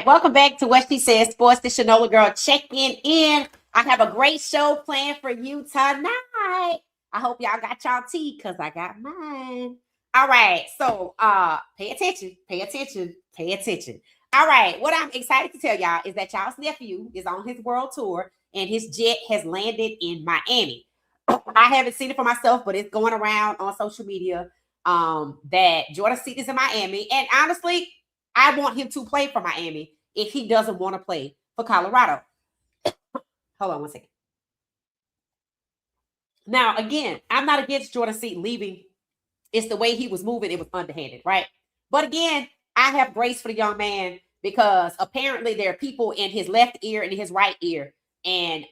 right, welcome back to What She Says Sports. This Shanola girl checking in. I have a great show planned for you tonight. I hope y'all got y'all tea because I got mine. All right, so pay attention, pay attention, pay attention. All right, what I'm excited to tell y'all is that y'all's nephew is on his world tour and his jet has landed in Miami. I haven't seen it for myself, but it's going around on social media that Jordan Seaton is in Miami. And honestly, I want him to play for Miami if he doesn't want to play for Colorado. Hold on one second. Now, again, I'm not against Jordan Seaton leaving. It's the way he was moving. It was underhanded, right? But again, I have grace for the young man because apparently there are people in his left ear and in his right ear. And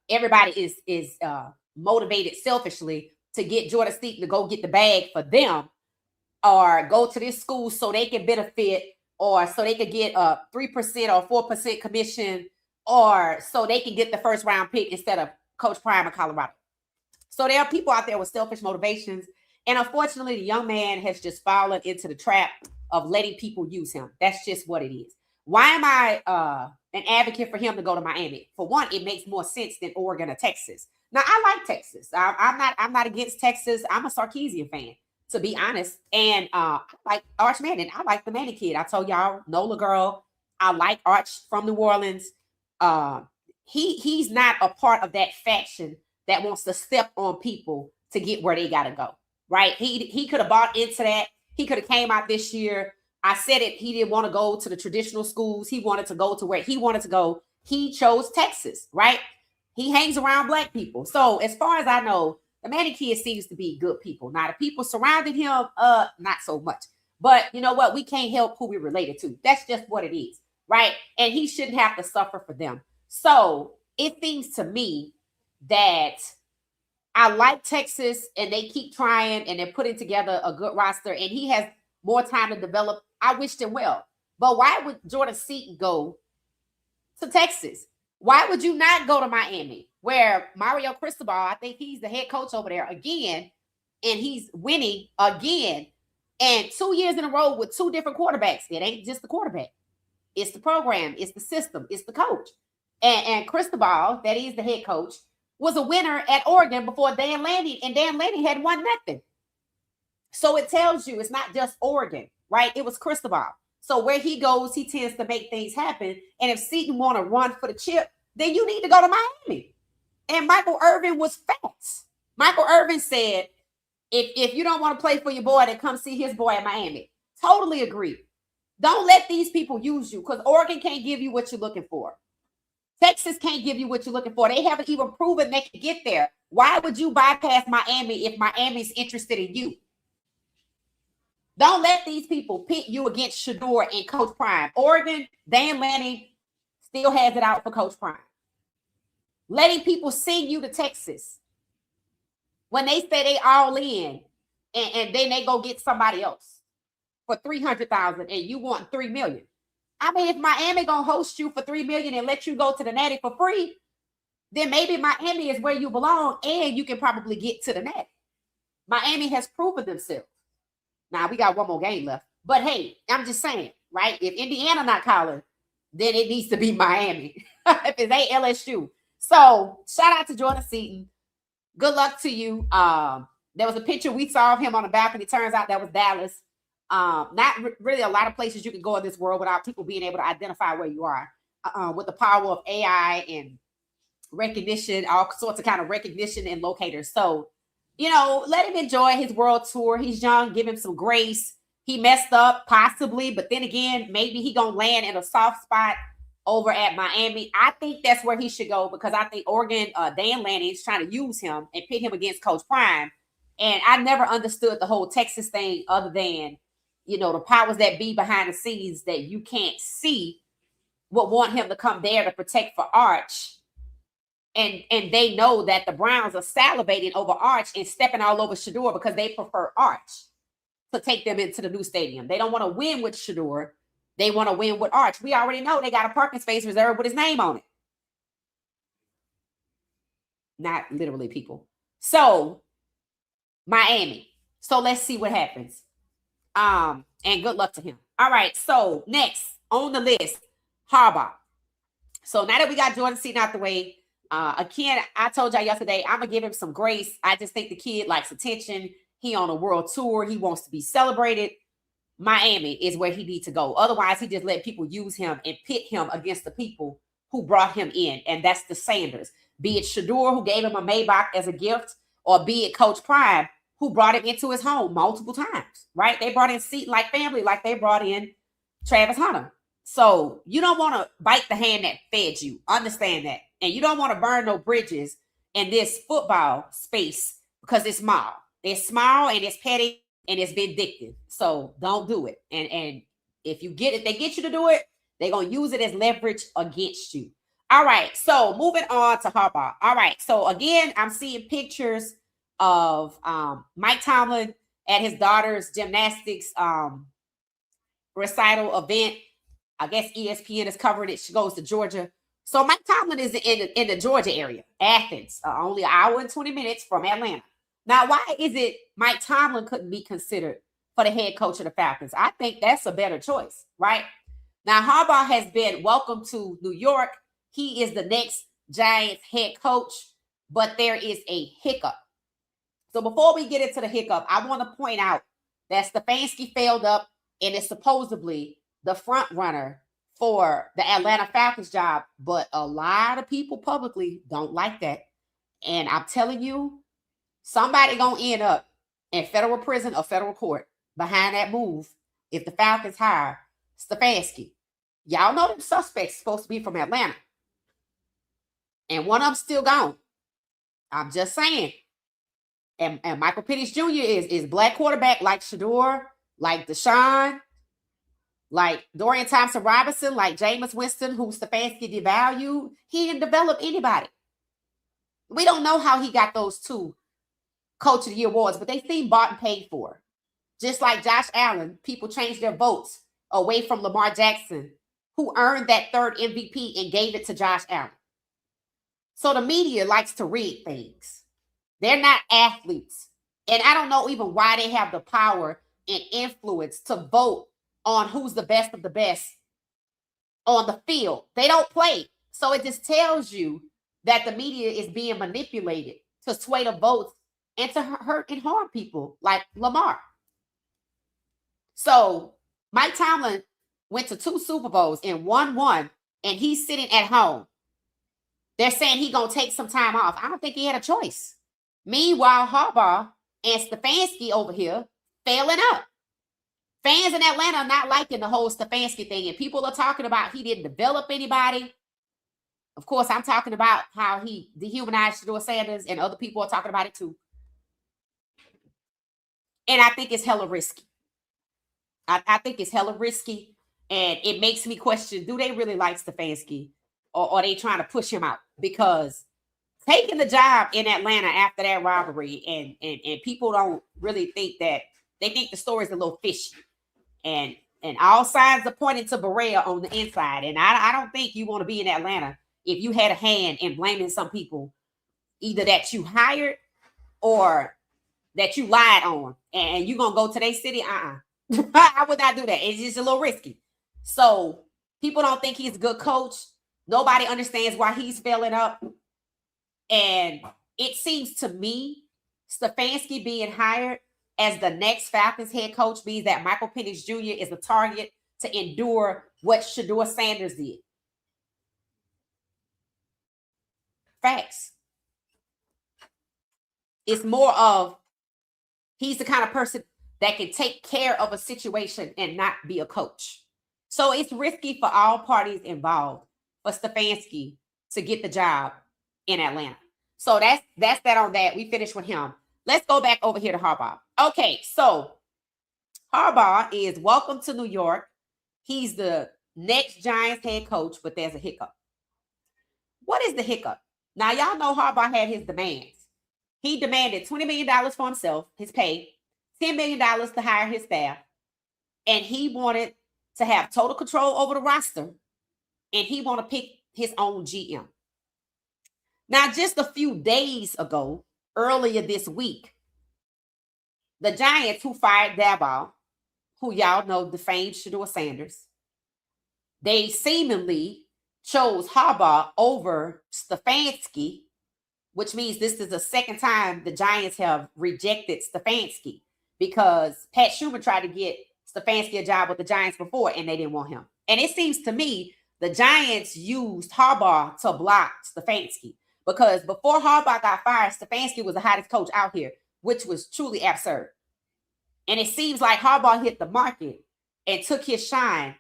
everybody is motivated selfishly to get Jordan Seaton to go get the bag for them or go to this school so they can benefit or so they could get a 3% or 4% commission or so they can get the first round pick instead of Coach Prime of Colorado. So there are people out there with selfish motivations. And unfortunately, the young man has just fallen into the trap of letting people use him. That's just what it is. Why am I an advocate for him to go to Miami? For one, it makes more sense than Oregon or Texas. Now, I like Texas. I'm not against Texas. I'm a Sarkisian fan, to be honest. And I like Arch Manning. I like the Manning kid. I told y'all, Nola girl. I like Arch from New Orleans. He's not a part of that faction that wants to step on people to get where they gotta go. Right? He could have bought into that. He could have came out this year. I said it. He didn't want to go to the traditional schools. He wanted to go to where he wanted to go. He chose Texas, right? He hangs around black people. So as far as I know, the Manning kid seems to be good people. Now, the people surrounding him, not so much. But you know what? We can't help who we're related to. That's just what it is, right? And he shouldn't have to suffer for them. So it seems to me that I like Texas and they keep trying and they're putting together a good roster and he has more time to develop. I wish him well. But why would Jordan Seaton go to Texas? Why would you not go to Miami where Mario Cristobal, I think he's the head coach over there again, and he's winning again. And 2 years in a row with two different quarterbacks. It ain't just the quarterback. It's the program. It's the system. It's the coach. And Cristobal, that is the head coach, was a winner at Oregon before Dan Lanning, and Dan Lanning had won nothing. So it tells you it's not just Oregon, right? It was Cristobal. So where he goes, he tends to make things happen. And if Seaton want to run for the chip, then you need to go to Miami. And Michael Irvin was fast. Michael Irvin said, if you don't want to play for your boy, then come see his boy at Miami. Totally agree. Don't let these people use you because Oregon can't give you what you're looking for. Texas can't give you what you're looking for. They haven't even proven they can get there. Why would you bypass Miami if Miami's interested in you? Don't let these people pit you against Shedeur and Coach Prime. Oregon, Dan Lanning still has it out for Coach Prime. Letting people send you to Texas when they say they all in and then they go get somebody else for $300,000 and you want $3 million. I mean, if Miami gonna host you for $3 million and let you go to the Natty for free, then maybe Miami is where you belong and you can probably get to the Natty. Miami has proven themselves. Now we got one more game left, but hey, I'm just saying, right? If Indiana not calling, then it needs to be Miami. If it ain't LSU. So shout out to Jordan Seaton. Good luck to you. There was a picture we saw of him on the balcony. Turns out that was Dallas. Not really a lot of places you can go in this world without people being able to identify where you are. With the power of AI and recognition, all sorts of kind of recognition and locators. So, you know, let him enjoy his world tour. He's young. Give him some grace. He messed up possibly, but then again, maybe he gonna land in a soft spot over at Miami. I think that's where he should go because I think Oregon, Dan Lanning is trying to use him and pit him against Coach Prime. And I never understood the whole Texas thing other than, you know, the powers that be behind the scenes that you can't see would want him to come there to protect for Arch. And they know that the Browns are salivating over Arch and stepping all over Shedeur because they prefer Arch to take them into the new stadium. They don't want to win with Shedeur. They want to win with Arch. We already know they got a parking space reserved with his name on it. Not literally, people. So, Miami. So, let's see what happens. And good luck to him. All right. So, next on the list, Harbaugh. So now that we got Jordan Seaton out the way, again, I told y'all yesterday, I'm gonna give him some grace. I just think the kid likes attention. He on a world tour. He wants to be celebrated. Miami is where he needs to go. Otherwise, he just let people use him and pit him against the people who brought him in, and that's the Sanders. Be it Shedeur, who gave him a Maybach as a gift, or be it Coach Prime, who brought him into his home multiple times, right? They brought in Seaton like family, like they brought in Travis Hunter. So you don't want to bite the hand that fed you. Understand that. And you don't want to burn no bridges in this football space because it's small. It's small and it's petty and it's vindictive. So don't do it. And if they get you to do it, they're going to use it as leverage against you. All right. So moving on to Harbaugh. All right. So again, I'm seeing pictures of Mike Tomlin at his daughter's gymnastics recital event. I guess ESPN is covering it. She goes to Georgia. So Mike Tomlin is in the Georgia area, Athens, only an hour and 20 minutes from Atlanta. Now, why is it Mike Tomlin couldn't be considered for the head coach of the Falcons? I think that's a better choice, right? Now, Harbaugh has been welcomed to New York. He is the next Giants head coach, but there is a hiccup. So before we get into the hiccup, I want to point out that Stefanski failed up and is supposedly the front runner for the Atlanta Falcons job, but a lot of people publicly don't like that. And I'm telling you, somebody gonna end up in federal prison or federal court behind that move if the Falcons hire Stefanski. Y'all know them suspects supposed to be from Atlanta. And one of them's still gone. I'm just saying. And Michael Penix Jr. is black quarterback like Shedeur, like Deshaun, like Dorian Thompson-Robinson, like Jameis Winston, who Stefanski devalued. He didn't develop anybody. We don't know how he got those two Coach of the Year awards, but they seem bought and paid for. Just like Josh Allen, people changed their votes away from Lamar Jackson, who earned that third MVP and gave it to Josh Allen. So the media likes to read things. They're not athletes. And I don't know even why they have the power and influence to vote on who's the best of the best on the field. They don't play. So it just tells you that the media is being manipulated to sway the votes and to hurt and harm people like Lamar. So Mike Tomlin went to 2 Super Bowls and won one, and he's sitting at home. They're saying he's going to take some time off. I don't think he had a choice. Meanwhile, Harbaugh and Stefanski over here failing up. Fans in Atlanta are not liking the whole Stefanski thing, and people are talking about he didn't develop anybody. Of course, I'm talking about how he dehumanized Shedeur Sanders, and other people are talking about it too. And I think it's hella risky. I think it's hella risky, and it makes me question, do they really like Stefanski, or are they trying to push him out? Because taking the job in Atlanta after that robbery, and people don't really think that, they think the story's a little fishy. And all signs are pointing to Berea on the inside. And I don't think you want to be in Atlanta if you had a hand in blaming some people, either that you hired or that you lied on. And you're going to go to their city? I would not do that. It's just a little risky. So people don't think he's a good coach. Nobody understands why he's failing up. And it seems to me, Stefanski being hired as the next Falcons head coach means that Michael Penix Jr. is the target to endure what Shedeur Sanders did. Facts. It's more of, he's the kind of person that can take care of a situation and not be a coach. So it's risky for all parties involved for Stefanski to get the job in Atlanta. So that's that on that. We finished with him. Let's go back over here to Harbaugh. Okay, so Harbaugh is welcome to New York. He's the next Giants head coach, but there's a hiccup. What is the hiccup? Now, y'all know Harbaugh had his demands. He demanded $20 million for himself, his pay, $10 million to hire his staff, and he wanted to have total control over the roster, and he wanted to pick his own GM. Now, just a few days ago, earlier this week, the Giants, who fired Harbaugh, who y'all know defamed Shedeur Sanders, they seemingly chose Harbaugh over Stefanski, which means this is the second time the Giants have rejected Stefanski, because Pat Schumer tried to get Stefanski a job with the Giants before and they didn't want him. And it seems to me the Giants used Harbaugh to block Stefanski, because before Harbaugh got fired, Stefanski was the hottest coach out here, which was truly absurd. And it seems like Harbaugh hit the market and took his shine,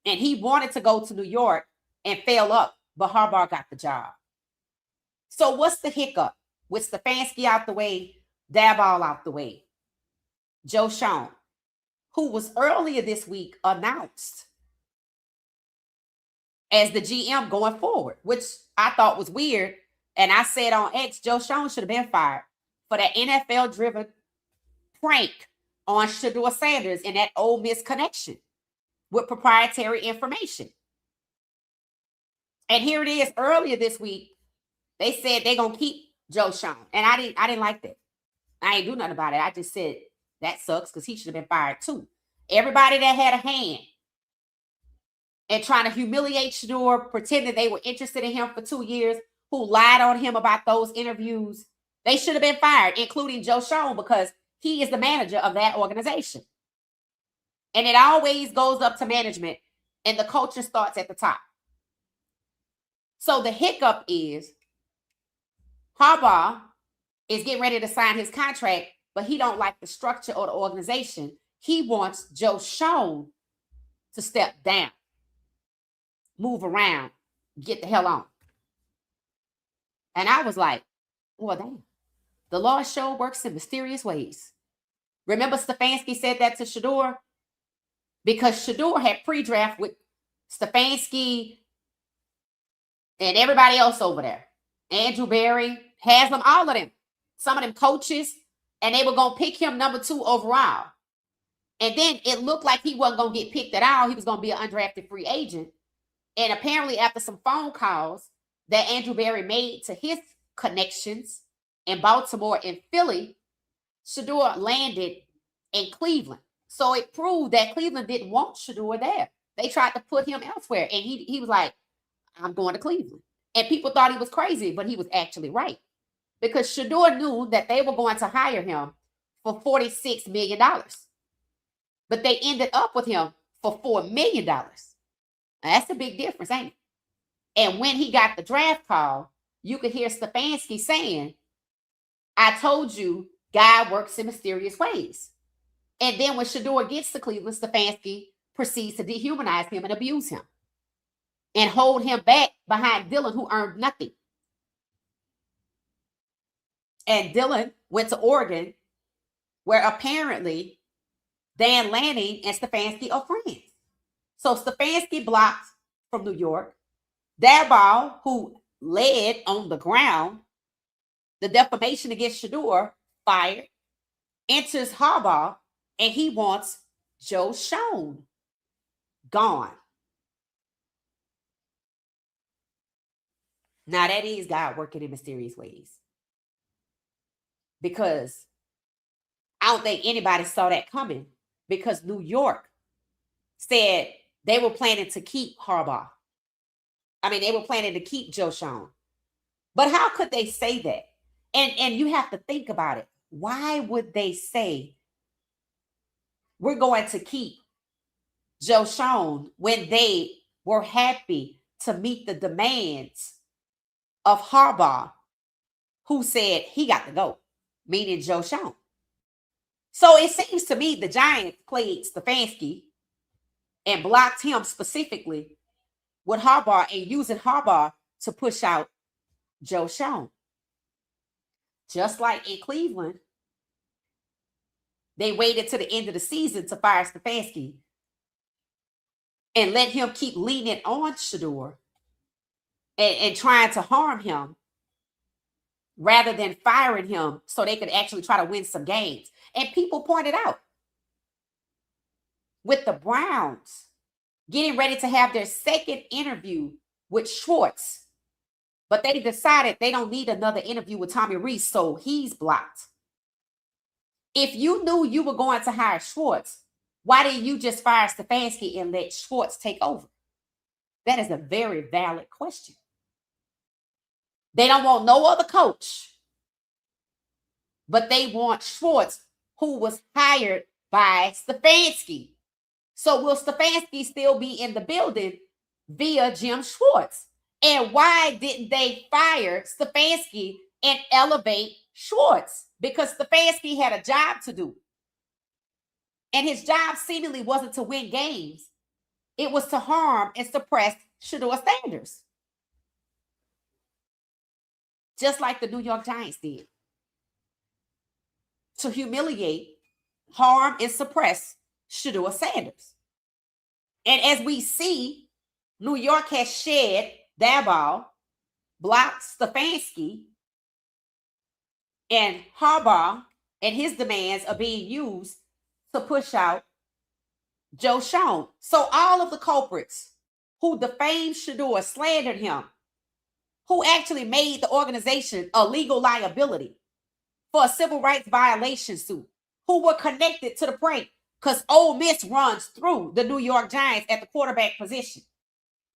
and he wanted to go to New York and fail up, but Harbaugh got the job. So what's the hiccup? With Stefanski out the way, Daboll out the way, Joe Schoen, who was earlier this week announced as the GM going forward, which I thought was weird. And I said on X, Joe Schoen should have been fired for that NFL-driven prank on Shedeur Sanders and that Ole Miss connection with proprietary information. And here it is, earlier this week, they said they're going to keep Joe Schoen. And I didn't like that. I ain't do nothing about it. I just said that sucks, because he should have been fired too. Everybody that had a hand and trying to humiliate Shedeur, pretending they were interested in him for 2 years, who lied on him about those interviews, they should have been fired, including Joe Schoen, because he is the manager of that organization. And it always goes up to management, and the culture starts at the top. So the hiccup is Harbaugh is getting ready to sign his contract, but he don't like the structure or the organization. He wants Joe Schoen to step down, move around, get the hell on. And I was like, well, damn. The Lord show works in mysterious ways. Remember Stefanski said that to Shedeur? Because Shedeur had pre-draft with Stefanski and everybody else over there. Andrew Berry, Haslam, all of them. Some of them coaches. And they were going to pick him number 2 overall. And then it looked like he wasn't going to get picked at all. He was going to be an undrafted free agent. And apparently after some phone calls that Andrew Berry made to his connections in Baltimore and Philly, Shedeur landed in Cleveland. So it proved that Cleveland didn't want Shedeur there. They tried to put him elsewhere. And he was like, I'm going to Cleveland. And people thought he was crazy, but he was actually right. Because Shedeur knew that they were going to hire him for $46 million. But they ended up with him for $4 million. Now, that's a big difference, ain't it? And when he got the draft call, you could hear Stefanski saying, I told you God works in mysterious ways. And then when Shedeur gets to Cleveland, Stefanski proceeds to dehumanize him and abuse him and hold him back behind Dillon, who earned nothing. And Dillon went to Oregon, where apparently Dan Lanning and Stefanski are friends. So Stefanski blocked from New York. Daboll, who led on the ground the defamation against Shedeur, fired, enters Harbaugh, and he wants Joe Schoen gone. Now that is God working in mysterious ways. Because I don't think anybody saw that coming, because New York said they were planning to keep Harbaugh. I mean, they were planning to keep Joe Schoen. But how could they say that? And you have to think about it. Why would they say we're going to keep Joe Schoen when they were happy to meet the demands of Harbaugh, who said he got to go, meaning Joe Schoen? So it seems to me the Giants played Stefanski and blocked him specifically with Harbaugh and using Harbaugh to push out Joe Schoen. Just like in Cleveland, they waited to the end of the season to fire Stefanski and let him keep leaning on Shedeur and trying to harm him rather than firing him so they could actually try to win some games. And people pointed out, with the Browns getting ready to have their second interview with Schwartz, but they decided they don't need another interview with Tommy Rees, so he's blocked. If you knew you were going to hire Schwartz, why didn't you just fire Stefanski and let Schwartz take over? That is a very valid question. They don't want no other coach, but they want Schwartz, who was hired by Stefanski. So will Stefanski still be in the building via Jim Schwartz? And why didn't they fire Stefanski and elevate Schwartz? Because Stefanski had a job to do. And his job seemingly wasn't to win games. It was to harm and suppress Shedeur Sanders. Just like the New York Giants did. To humiliate, harm, and suppress Shedeur Sanders. And as we see, New York has shed Harbaugh, blocked Stefanski, and Harbaugh and his demands are being used to push out Joe Schoen. So all of the culprits who defamed Shedeur, slandered him, who actually made the organization a legal liability for a civil rights violation suit, who were connected to the prank, because Ole Miss runs through the New York Giants at the quarterback position.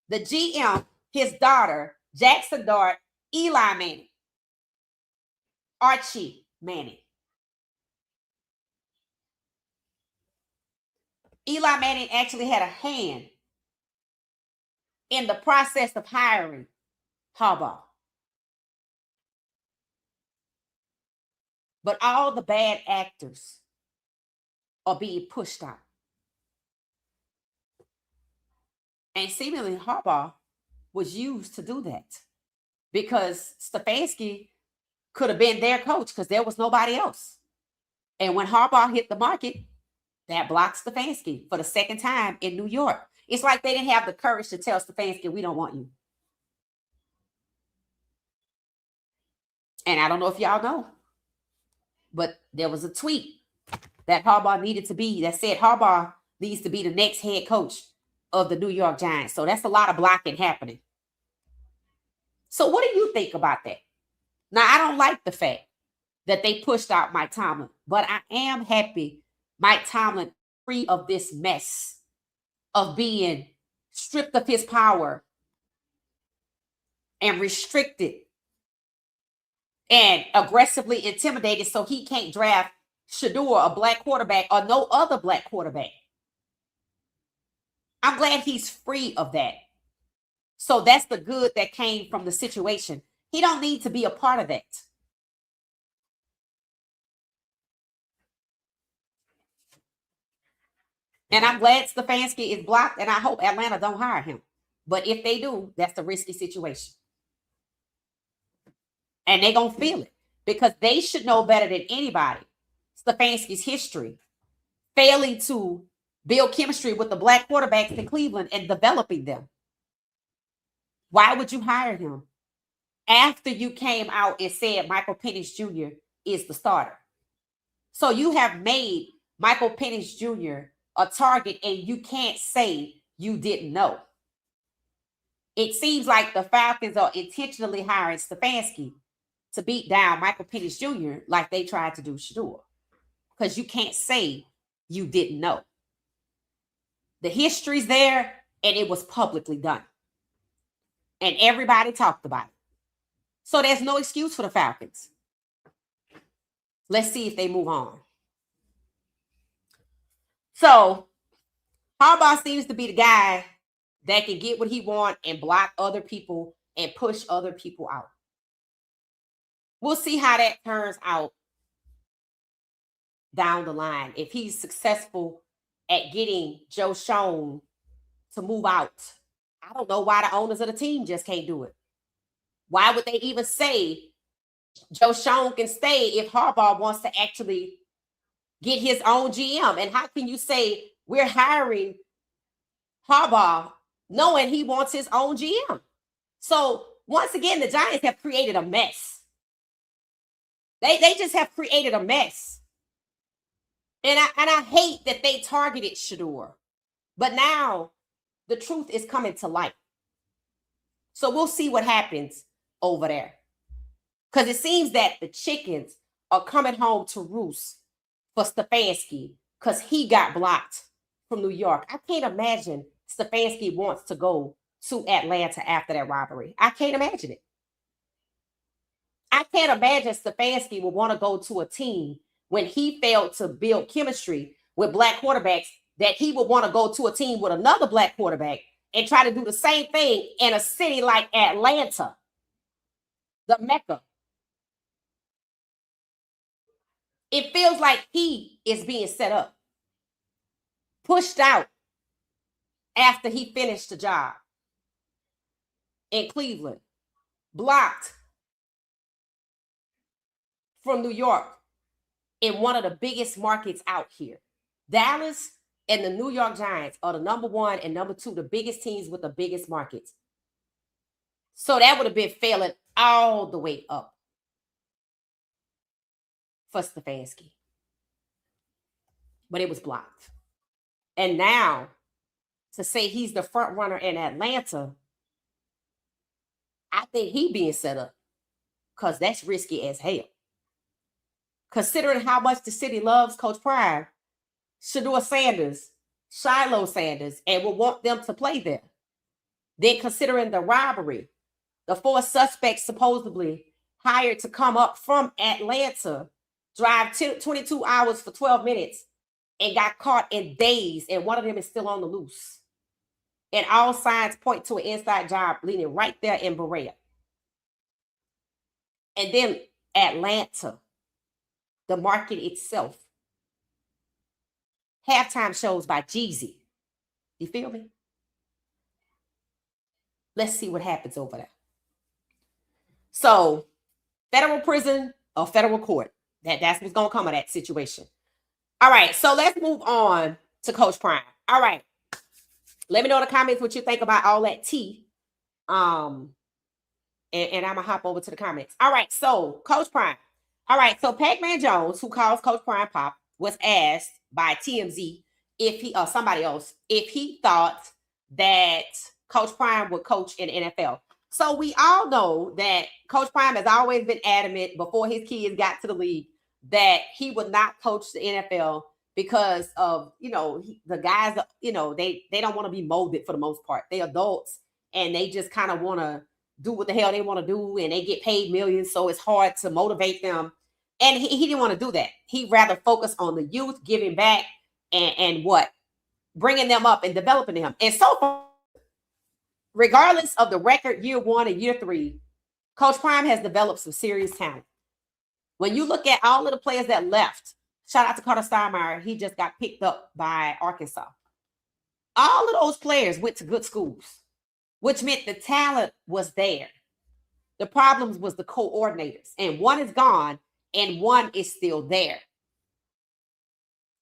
The GM, his daughter, Jackson Dart, Eli Manning, Archie Manning. Eli Manning actually had a hand in the process of hiring Harbaugh. But all the bad actors are being pushed out. And seemingly Harbaugh was used to do that because Stefanski could have been their coach because there was nobody else. And when Harbaugh hit the market, that blocked Stefanski for the second time in New York. It's like they didn't have the courage to tell Stefanski, we don't want you. And I don't know if y'all know, but there was a tweet that Harbaugh needed to be, that said Harbaugh needs to be the next head coach of the New York Giants. So that's a lot of blocking happening. So what do you think about that? Now, I don't like the fact that they pushed out Mike Tomlin, but I am happy Mike Tomlin free of this mess of being stripped of his power and restricted and aggressively intimidated so he can't draft Shedeur, a black quarterback, or no other black quarterback. I'm glad he's free of that. So that's the good that came from the situation. He don't need to be a part of that. And I'm glad Stefanski is blocked, and I hope Atlanta don't hire him. But if they do, that's a risky situation. And they're going to feel it because they should know better than anybody Stefanski's history, failing to build chemistry with the black quarterbacks in Cleveland and developing them. Why would you hire him after you came out and said Michael Penix Jr. is the starter? So you have made Michael Penix Jr. a target and you can't say you didn't know. It seems like the Falcons are intentionally hiring Stefanski to beat down Michael Penix Jr. like they tried to do Shedeur, because you can't say you didn't know. The history's there and it was publicly done. And everybody talked about it. So there's no excuse for the Falcons. Let's see if they move on. So Harbaugh seems to be the guy that can get what he wants and block other people and push other people out. We'll see how that turns out down the line. If he's successful at getting Joe Schoen to move out, I don't know why the owners of the team just can't do it. Why would they even say Joe Schoen can stay if Harbaugh wants to actually get his own GM? And how can you say we're hiring Harbaugh knowing he wants his own GM? So once again, the Giants have created a mess. They just have created a mess. And I hate that they targeted Shedeur. But now the truth is coming to light. So we'll see what happens over there. Because it seems that the chickens are coming home to roost for Stefanski because he got blocked from New York. I can't imagine Stefanski wants to go to Atlanta after that robbery. I can't imagine it. I can't imagine Stefanski would want to go to a team when he failed to build chemistry with black quarterbacks, that he would want to go to a team with another black quarterback and try to do the same thing in a city like Atlanta, the Mecca. It feels like he is being set up, pushed out after he finished the job in Cleveland, blocked from New York in one of the biggest markets out here. Dallas and the New York Giants are the number one and number two, the biggest teams with the biggest markets. So that would have been failing all the way up for Stefanski. But it was blocked. And now to say he's the front runner in Atlanta, I think he being set up because that's risky as hell. Considering how much the city loves Coach Prime, Shedeur Sanders, Shiloh Sanders, and will want them to play there. Then considering the robbery, the 4 suspects supposedly hired to come up from Atlanta, drive 22 hours for 12 minutes, and got caught in days, and one of them is still on the loose. And all signs point to an inside job leading right there in Berea. And then Atlanta, the market itself. Halftime shows by Jeezy. You feel me? Let's see what happens over there. So, federal prison or federal court. That's what's going to come of that situation. All right, so let's move on to Coach Prime. All right. Let me know in the comments what you think about all that tea. And I'm going to hop over to the comments. All right, so Coach Prime. All right, so Pac-Man Jones, who calls Coach Prime Pop, was asked by TMZ if he or somebody else if he thought that Coach Prime would coach in the NFL. So we all know that Coach Prime has always been adamant before his kids got to the league that he would not coach the NFL because of, the guys, they don't want to be molded for the most part. They're adults and they just kind of want to do what the hell they want to do, and they get paid millions, so it's hard to motivate them. And he didn't want to do that. He'd rather focus on the youth, giving back, and bringing them up and developing them. And so far, regardless of the record year 1 and year 3, Coach Prime has developed some serious talent. When you look at all of the players that left, shout out to Carter Steinmeier, he just got picked up by Arkansas. All of those players went to good schools, which meant the talent was there. The problems was the coordinators, and one is gone and one is still there.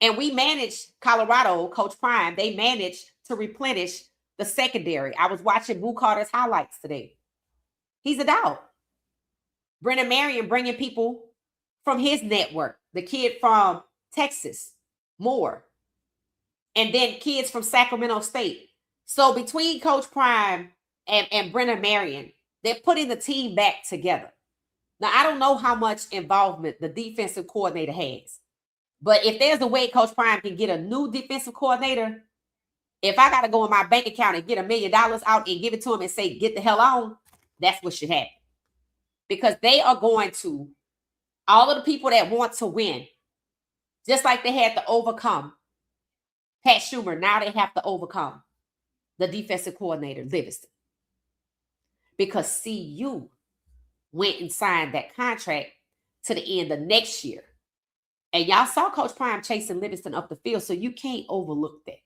And we managed Colorado, Coach Prime, they managed to replenish the secondary. I was watching Boo Carter's highlights today. He's a dog. Brennan Marion bringing people from his network, the kid from Texas, Moore, and then kids from Sacramento State. So between Coach Prime and Brennan Marion, they're putting the team back together. Now, I don't know how much involvement the defensive coordinator has, but if there's a way Coach Prime can get a new defensive coordinator, if I got to go in my bank account and get $1 million out and give it to him and say, get the hell on, that's what should happen. Because they are going to, all of the people that want to win, just like they had to overcome Pat Schumer, now they have to overcome the defensive coordinator, Livingston. Because CU went and signed that contract to the end of next year. And y'all saw Coach Prime chasing Livingston up the field, so you can't overlook that.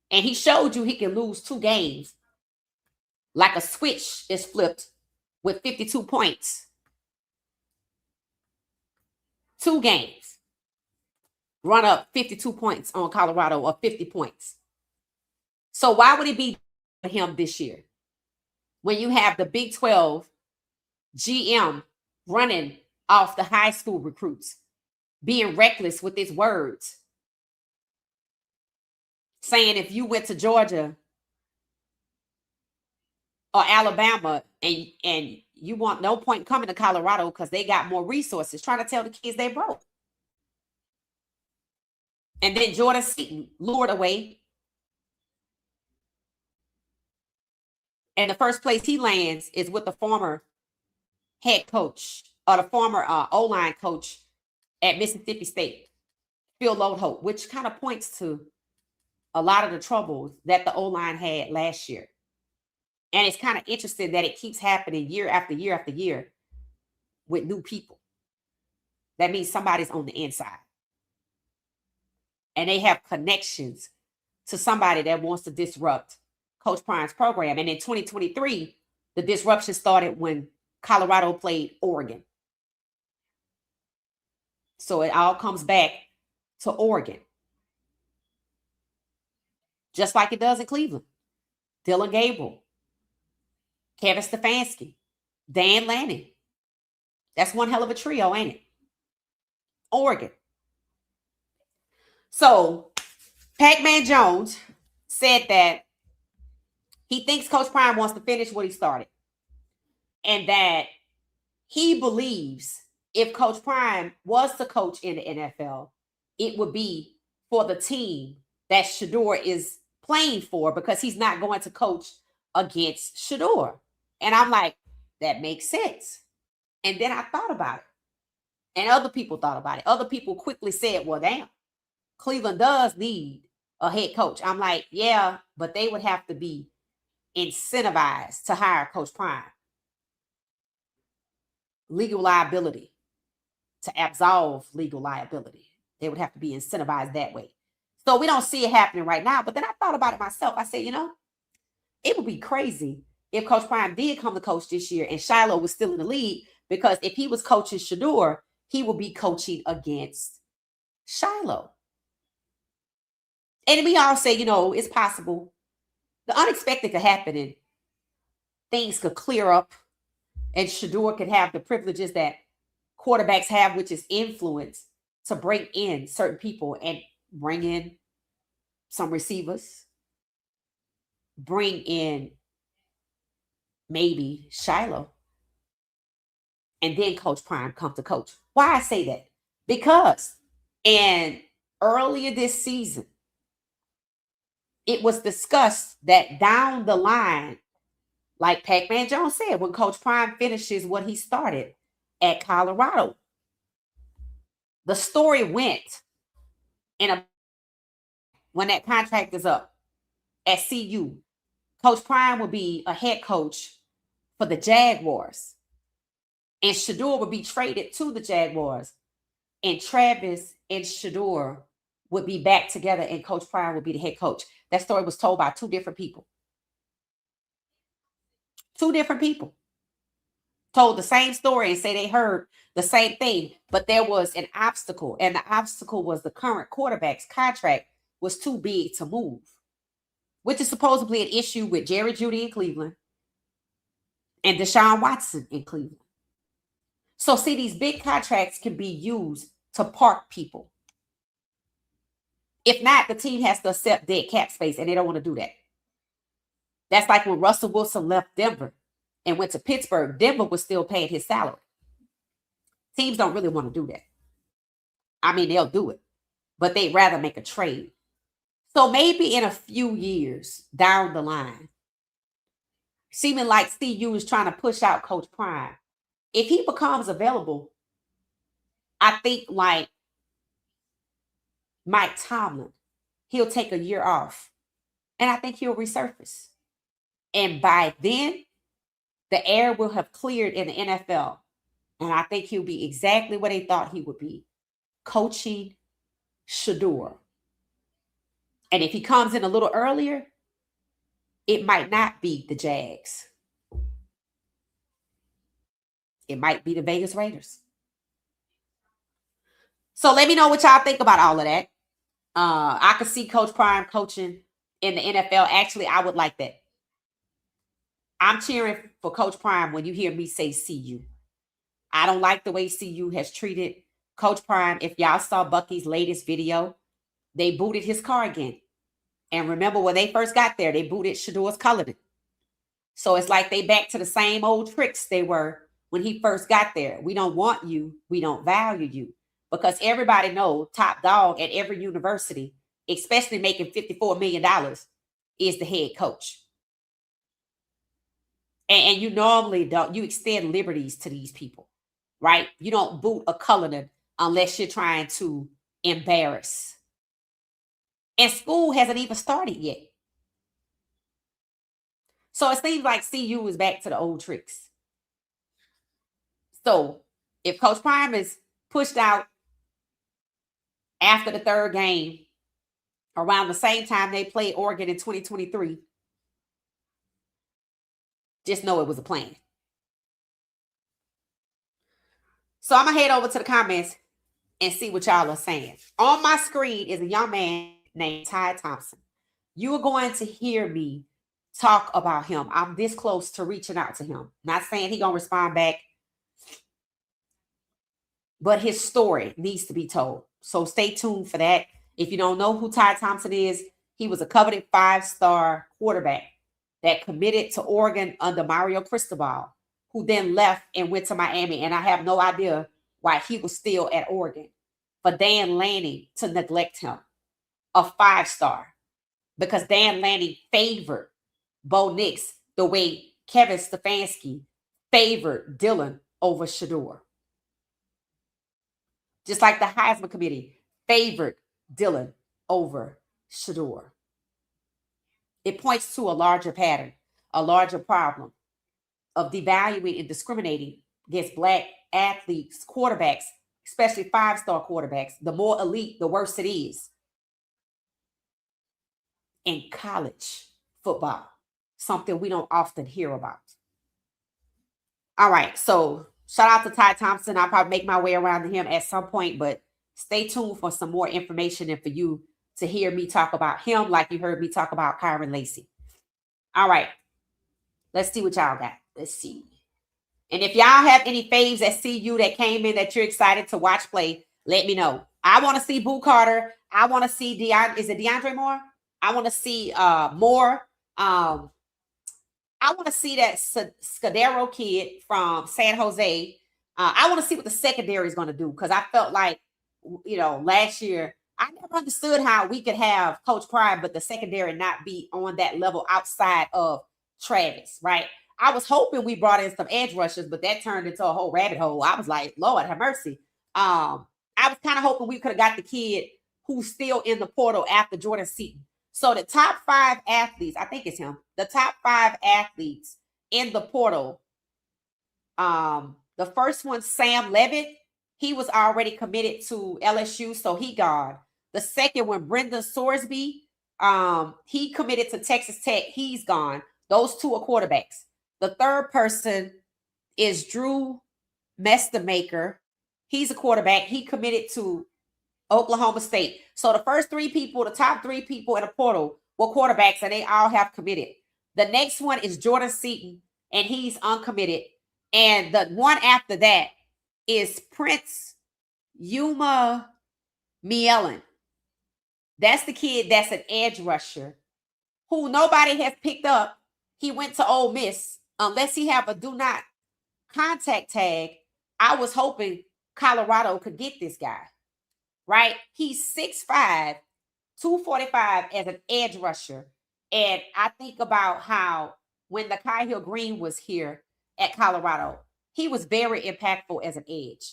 And he showed you he can lose 2 games like a switch is flipped with 52 points. 2 games. Run up 52 points on Colorado or 50 points. So why would it be for him this year? When you have the Big 12 GM running off the high school recruits, being reckless with his words, saying if you went to Georgia or Alabama and you want no point coming to Colorado because they got more resources, trying to tell the kids they broke. And then Jordan Seaton lured away And the first place he lands is with the former head coach or the former O-line coach at Mississippi State, Phil Lodeholt, which kind of points to a lot of the troubles that the O-line had last year. And it's kind of interesting that it keeps happening year after year after year with new people. That means somebody's on the inside. And they have connections to somebody that wants to disrupt Coach Prime's program. And in 2023, the disruption started when Colorado played Oregon. So it all comes back to Oregon. Just like it does in Cleveland. Dylan Gabriel, Kevin Stefanski, Dan Lanning. That's one hell of a trio, ain't it? Oregon. So Pac-Man Jones said that he thinks Coach Prime wants to finish what he started. And that he believes if Coach Prime was to coach in the NFL, it would be for the team that Shedeur is playing for, because he's not going to coach against Shedeur. And I'm like, that makes sense. And then I thought about it. And other people thought about it. Other people quickly said, well, damn, Cleveland does need a head coach. I'm like, yeah, but they would have to be incentivized to hire Coach Prime. Legal liability, to absolve legal liability. They would have to be incentivized that way. So we don't see it happening right now. But then I thought about it myself. I said, it would be crazy if Coach Prime did come to coach this year and Shiloh was still in the league, because if he was coaching Shedeur, he would be coaching against Shiloh. And we all say, it's possible. The unexpected could happen and things could clear up and Shedeur could have the privileges that quarterbacks have, which is influence, to bring in certain people and bring in some receivers, bring in maybe Shiloh, and then Coach Prime come to coach. Why I say that? Because earlier this season, it was discussed that down the line, like Pac-Man Jones said, when Coach Prime finishes what he started at Colorado, the story went when that contract is up at CU, Coach Prime would be a head coach for the Jaguars. And Shedeur would be traded to the Jaguars. And Travis and Shedeur would be back together and Coach Prime would be the head coach. That story was told by two different people. Two different people told the same story and say they heard the same thing, but there was an obstacle. And the obstacle was the current quarterback's contract was too big to move, which is supposedly an issue with Jerry Jeudy in Cleveland and Deshaun Watson in Cleveland. So see, these big contracts can be used to park people. If not, the team has to accept dead cap space, and they don't want to do that. That's like when Russell Wilson left Denver and went to Pittsburgh. Denver was still paying his salary. Teams don't really want to do that. I mean, they'll do it, but they'd rather make a trade. So maybe in a few years down the line, seeming like CU is trying to push out Coach Prime, if he becomes available, I think like Mike Tomlin, he'll take a year off, and I think he'll resurface. And by then, the air will have cleared in the NFL. And I think he'll be exactly what they thought he would be, coaching Shedeur. And if he comes in a little earlier, it might not be the Jags. It might be the Vegas Raiders. So let me know what y'all think about all of that. I could see Coach Prime coaching in the NFL. Actually, I would like that. I'm cheering for Coach Prime when you hear me say CU. I don't like the way CU has treated Coach Prime. If y'all saw Bucky's latest video, they booted his car again. And remember when they first got there, they booted Shedeur's Cullinan. So it's like they back to the same old tricks they were when he first got there. We don't want you. We don't value you. Because everybody knows top dog at every university, especially making $54 million, is the head coach. And you normally don't, you extend liberties to these people, right? You don't boot a Cullinan unless you're trying to embarrass. And school hasn't even started yet. So it seems like CU is back to the old tricks. So if Coach Prime is pushed out after the third game, around the same time they played Oregon in 2023, just know it was a plan. So I'm going to head over to the comments and see what y'all are saying. On my screen is a young man named Ty Thompson. You are going to hear me talk about him. I'm this close to reaching out to him. Not saying he's going to respond back, but his story needs to be told. So stay tuned for that. If you don't know who Ty Thompson is, he was a coveted 5-star quarterback that committed to Oregon under Mario Cristobal, who then left and went to Miami. And I have no idea why he was still at Oregon. For Dan Lanning to neglect him, a 5-star, because Dan Lanning favored Bo Nix the way Kevin Stefanski favored Dylan over Shedeur. Just like the Heisman Committee favored Dylan over Shedeur. It points to a larger pattern, a larger problem of devaluing and discriminating against Black athletes, quarterbacks, especially 5-star quarterbacks. The more elite, the worse it is in college football, something we don't often hear about. All right, so shout out to Ty Thompson. I'll probably make my way around to him at some point, but stay tuned for some more information and for you to hear me talk about him like you heard me talk about Kyron Lacey. All right, let's see what y'all got. Let's see. And if y'all have any faves at CU that came in that you're excited to watch play, let me know. I want to see Boo Carter. I want to see is it DeAndre Moore? I want to see Moore. I want to see that Shedeur kid from San Jose. I want to see what the secondary is going to do, because I felt like, last year, I never understood how we could have Coach Prime, but the secondary not be on that level outside of Travis, right? I was hoping we brought in some edge rushers, but that turned into a whole rabbit hole. I was like, Lord have mercy. I was kind of hoping we could have got the kid who's still in the portal after Jordan Seaton. So the top 5 athletes, I think it's him, the top 5 athletes in the portal. The first one, Sam Levitt, he was already committed to LSU, so he gone. The second one, Brendan Sorsby, he committed to Texas Tech, he's gone. Those 2 are quarterbacks. The third person is Drew Mestamaker. He's a quarterback. He committed to Oklahoma State. So the first 3 people, the top 3 people in the portal were quarterbacks, and they all have committed. The next one is Jordan Seaton, and he's uncommitted. And the one after that is Prince Yuma Mielen. That's the kid that's an edge rusher who nobody has picked up. He went to Ole Miss. Unless he have a do not contact tag, I was hoping Colorado could get this guy, right? He's 6'5", 245 as an edge rusher. And I think about how when Nakai Hill Green was here at Colorado, he was very impactful as an edge.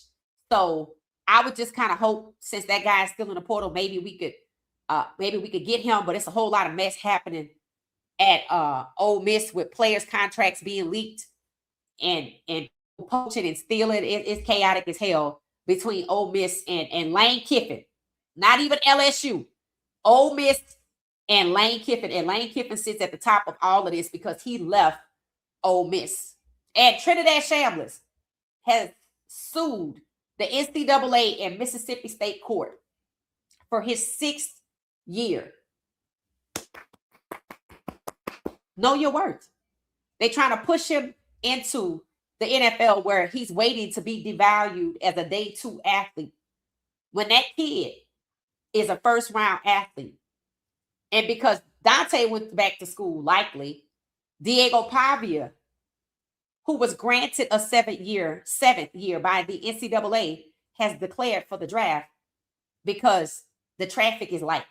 So I would just kind of hope, since that guy is still in the portal, maybe we could get him, but it's a whole lot of mess happening at Ole Miss with players' contracts being leaked and poaching and stealing. It's chaotic as hell between Ole Miss and Lane Kiffin. Not even LSU. Ole Miss and Lane Kiffin. And Lane Kiffin sits at the top of all of this because he left Ole Miss. And Trinidad Shamblers has sued the NCAA and Mississippi State Court for his 6th year. Know your worth. They're trying to push him into the NFL where he's waiting to be devalued as a day 2 athlete when that kid is a first-round athlete. And because Dante went back to school, likely, Diego Pavia, who was granted a 7th year by the NCAA, has declared for the draft because the traffic is light.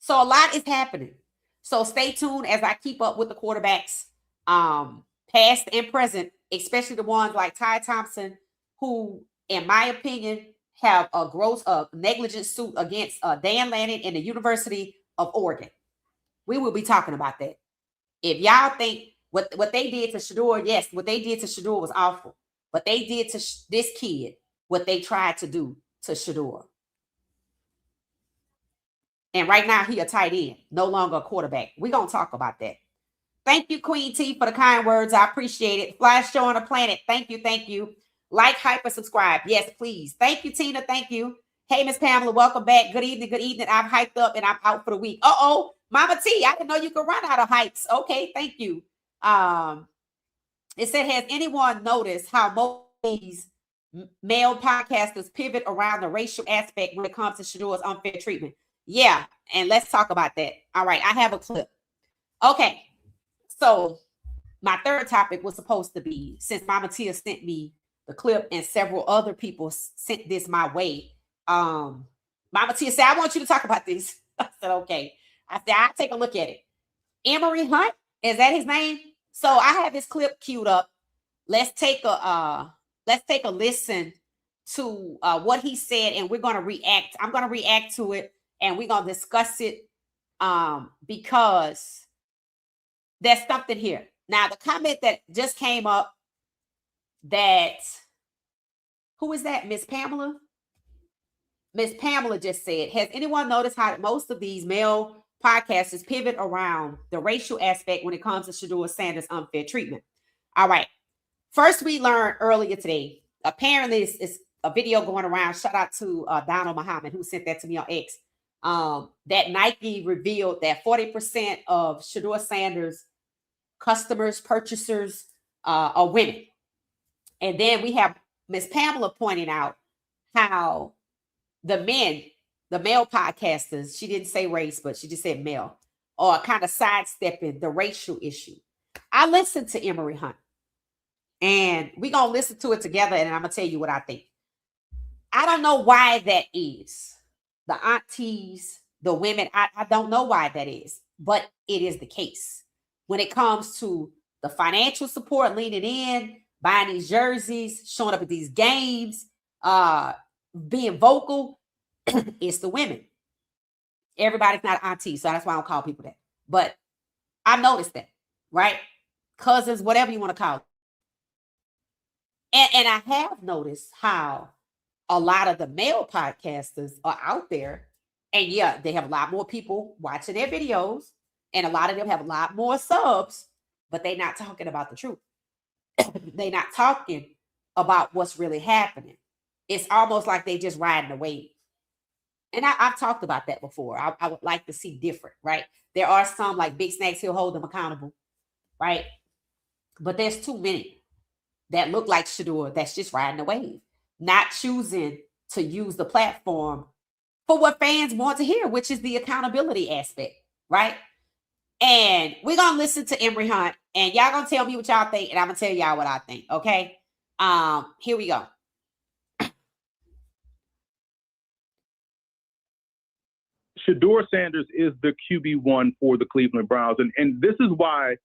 So a lot is happening. So stay tuned as I keep up with the quarterbacks. past and present, especially the ones like Ty Thompson, who, in my opinion, have a gross negligent suit against Dan Lanning in the University of Oregon. We will be talking about that. If y'all think what they did to Shedeur, yes, what they did to Shedeur was awful. But they did to this kid what they tried to do to Shedeur. And right now he a tight end, no longer a quarterback. We're going to talk about that. Thank you, Queen T, for the kind words. I appreciate it. Flash show on the planet. Thank you. Thank you. Like, hype, and subscribe. Yes, please. Thank you, Tina. Thank you. Hey, Miss Pamela, welcome back. Good evening. Good evening. I'm hyped up and I'm out for the week. Uh-oh. Mama T, I didn't know you could run out of hypes. Okay, thank you. It said, has anyone noticed how most of these male podcasters pivot around the racial aspect when it comes to Shedeur's unfair treatment? Yeah, and let's talk about that. All right, I have a clip. Okay, so my third topic was supposed to be, since Mama Tia sent me the clip and several other people sent this my way. Mama Tia said, I want you to talk about this. I said, okay. I said, I'll take a look at it. Emory Hunt, is that his name? So I have this clip queued up. Let's take a listen to what he said, and we're going to react. I'm going to react to it, and we're going to discuss it because there's something here. Now, the comment that just came up, that, who is that? Miss Pamela? Miss Pamela just said, has anyone noticed how most of these male podcasters pivot around the racial aspect when it comes to Shedeur Sanders' unfair treatment? All right. First, we learned earlier today, apparently it's a video going around. Shout out to Donald Muhammad, who sent that to me on X. That Nike revealed that 40% of Shedeur Sanders' customers, purchasers are women. And then we have Miss Pamela pointing out how the male podcasters, she didn't say race, but she just said male, are kind of sidestepping the racial issue. I listened to Emory Hunt, and we're going to listen to it together, and I'm going to tell you what I think. I don't know why that is. The aunties, the women, I don't know why that is, but it is the case. When it comes to the financial support, leaning in, buying these jerseys, showing up at these games, being vocal, it's the women. Everybody's not auntie, so that's why I don't call people that. But I noticed that, right? Cousins, whatever you want to call it. And I have noticed how a lot of the male podcasters are out there, and yeah, they have a lot more people watching their videos, and a lot of them have a lot more subs, but they're not talking about the truth. They're not talking about what's really happening. It's almost like they just riding the wave. And I've talked about that before. I would like to see different, right? There are some, like Big Snacks, he'll hold them accountable, right? But there's too many that look like Shedeur that's just riding the wave, not choosing to use the platform for what fans want to hear, which is the accountability aspect, right? And we're going to listen to Emory Hunt, and y'all going to tell me what y'all think, and I'm going to tell y'all what I think, okay? Here we go. Shedeur Sanders is the QB1 for the Cleveland Browns. And this is why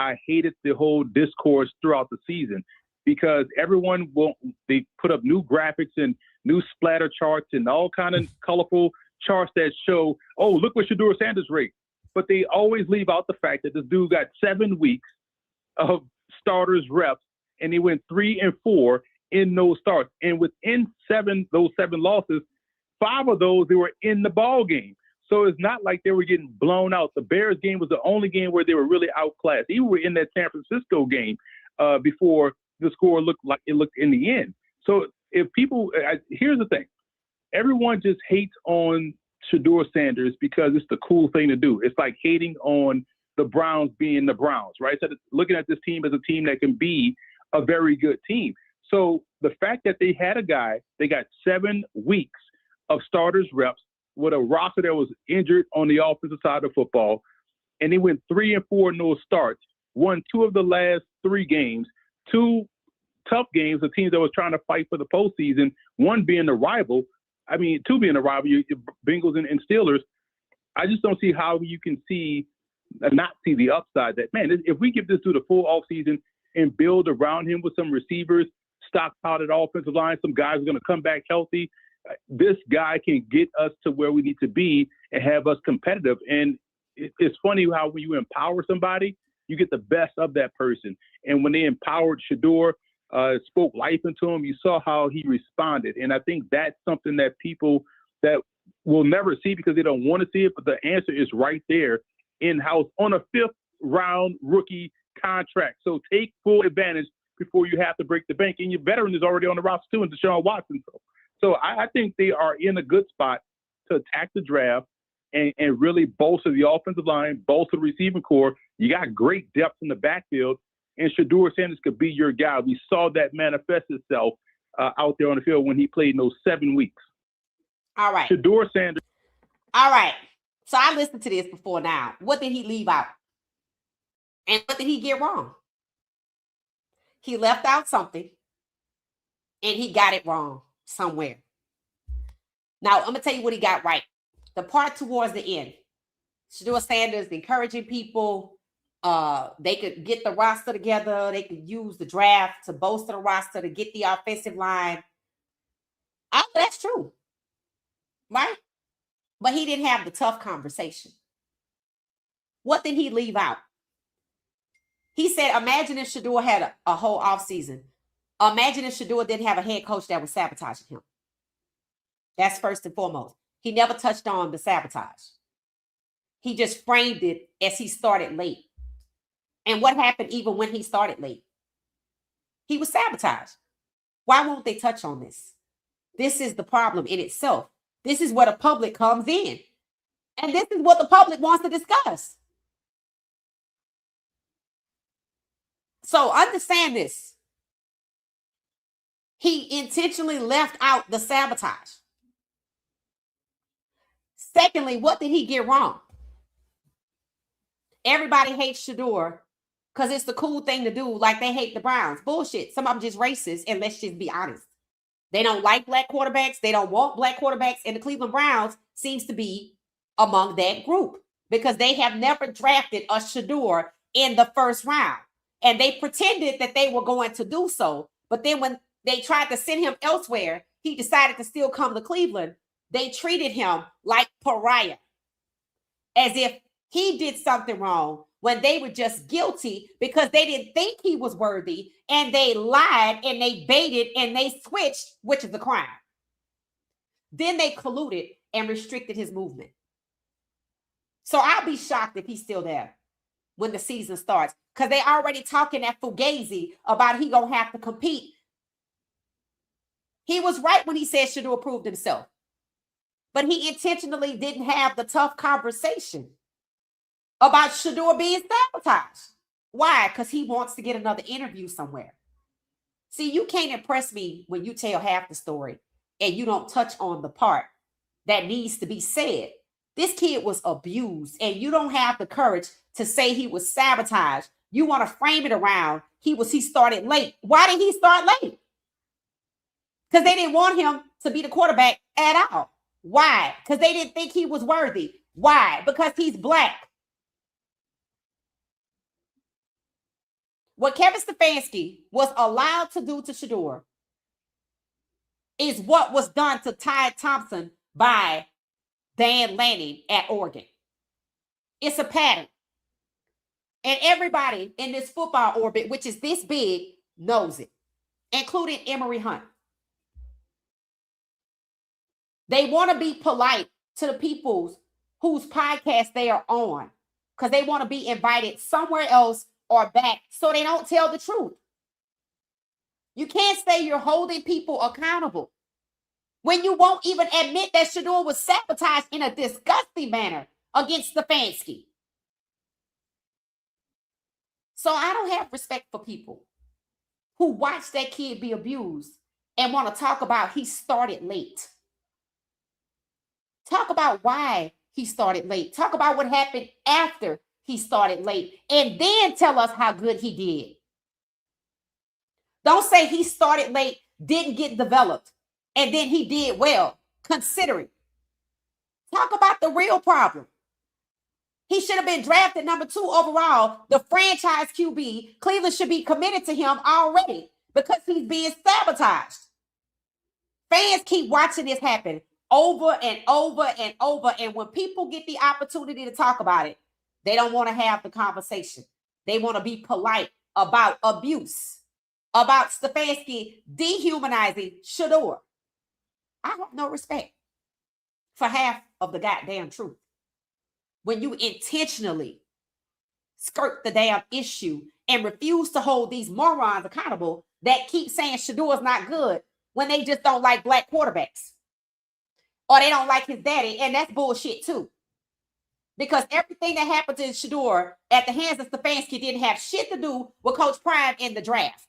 I hated the whole discourse throughout the season, because everyone they put up new graphics and new splatter charts and all kind of colorful charts that show, oh, look what Shedeur Sanders rate. But they always leave out the fact that this dude got 7 weeks of starters reps, and he went 3-4 in those starts. And within those seven losses, 5 of those, they were in the ball game. So it's not like they were getting blown out. The Bears game was the only game where they were really outclassed. Even were in that San Francisco game before the score looked like it looked in the end. So if people, here's the thing. Everyone just hates on Shedeur Sanders because it's the cool thing to do. It's like hating on the Browns being the Browns, right? So looking at this team as a team that can be a very good team. So the fact that they had a guy, they got 7 weeks of starters reps with a roster that was injured on the offensive side of football, and they went 3-4 in those starts, won 2 of the last 3 games, 2 tough games, the teams that was trying to fight for the postseason, 1 being the rival, 2 being the rival, Bengals and Steelers. I just don't see how you can see not see the upside that, man, if we give this dude a full offseason and build around him with some receivers, stockpiled at offensive line, some guys are going to come back healthy, this guy can get us to where we need to be and have us competitive. And it's funny how when you empower somebody, you get the best of that person. And when they empowered Shedeur, spoke life into him, you saw how he responded. And I think that's something that people that will never see because they don't want to see it, but the answer is right there in-house on a 5th-round rookie contract. So take full advantage before you have to break the bank. And your veteran is already on the roster too, and Deshaun Watson. So I think they are in a good spot to attack the draft and really bolster the offensive line, bolster the receiving core. You got great depth in the backfield, and Shedeur Sanders could be your guy. We saw that manifest itself out there on the field when he played in those 7 weeks. All right. Shedeur Sanders. All right. So I listened to this before now. What did he leave out? And what did he get wrong? He left out something, and he got it wrong somewhere. Now, I'm going to tell you what he got right. The part towards the end, Shedeur Sanders encouraging people, they could get the roster together. They could use the draft to bolster the roster to get the offensive line. That's true, right? But he didn't have the tough conversation. What did he leave out? He said, imagine if Shedeur had a whole offseason. Imagine if Shedeur didn't have a head coach that was sabotaging him. That's first and foremost. He never touched on the sabotage. He just framed it as he started late. And what happened even when he started late? He was sabotaged. Why won't they touch on this? This is the problem in itself. This is where the public comes in. And this is what the public wants to discuss. So understand this. He intentionally left out the sabotage. Secondly, what did he get wrong? Everybody hates Shedeur because it's the cool thing to do, like they hate the Browns. Bullshit. Some of them just racist, and let's just be honest. They don't like black quarterbacks. They don't want black quarterbacks, and the Cleveland Browns seems to be among that group because they have never drafted a Shedeur in the first round. And they pretended that they were going to do so. But then when they tried to send him elsewhere, he decided to still come to Cleveland. They treated him like pariah, as if he did something wrong when they were just guilty because they didn't think he was worthy, and they lied and they baited and they switched, which is a crime. Then they colluded and restricted his movement. So I'll be shocked if he's still there when the season starts because they already talking at Fugazi about he gonna have to compete. He was right when he said Shedeur proved himself. But he intentionally didn't have the tough conversation about Shedeur being sabotaged. Why? Because he wants to get another interview somewhere. See, you can't impress me when you tell half the story and you don't touch on the part that needs to be said. This kid was abused, and you don't have the courage to say he was sabotaged. You want to frame it around he started late. Why did he start late? Because they didn't want him to be the quarterback at all. Why? Because they didn't think he was worthy. Why? Because he's black. What Kevin Stefanski was allowed to do to Shedeur is what was done to Ty Thompson by Dan Lanning at Oregon. It's a pattern. And everybody in this football orbit, which is this big, knows it, including Emory Hunt. They want to be polite to the people whose podcast they are on because they want to be invited somewhere else or back so they don't tell the truth. You can't say you're holding people accountable when you won't even admit that Shedeur was sabotaged in a disgusting manner against Stefanski. So I don't have respect for people who watch that kid be abused and want to talk about he started late. Talk about why he started late. Talk about what happened after he started late. And then tell us how good he did. Don't say he started late, didn't get developed, and then he did well, considering. Talk about the real problem. He should have been drafted number 2 overall. The franchise QB, Cleveland should be committed to him already because he's being sabotaged. Fans keep watching this happen over and over and over. And when people get the opportunity to talk about it, they don't want to have the conversation. They want to be polite about abuse, about Stefanski dehumanizing Shedeur. I have no respect for half of the goddamn truth. When you intentionally skirt the damn issue and refuse to hold these morons accountable that keep saying Shedeur is not good when they just don't like black quarterbacks or they don't like his daddy, and that's bullshit too. Because everything that happened to Shedeur at the hands of Stefanski didn't have shit to do with Coach Prime in the draft.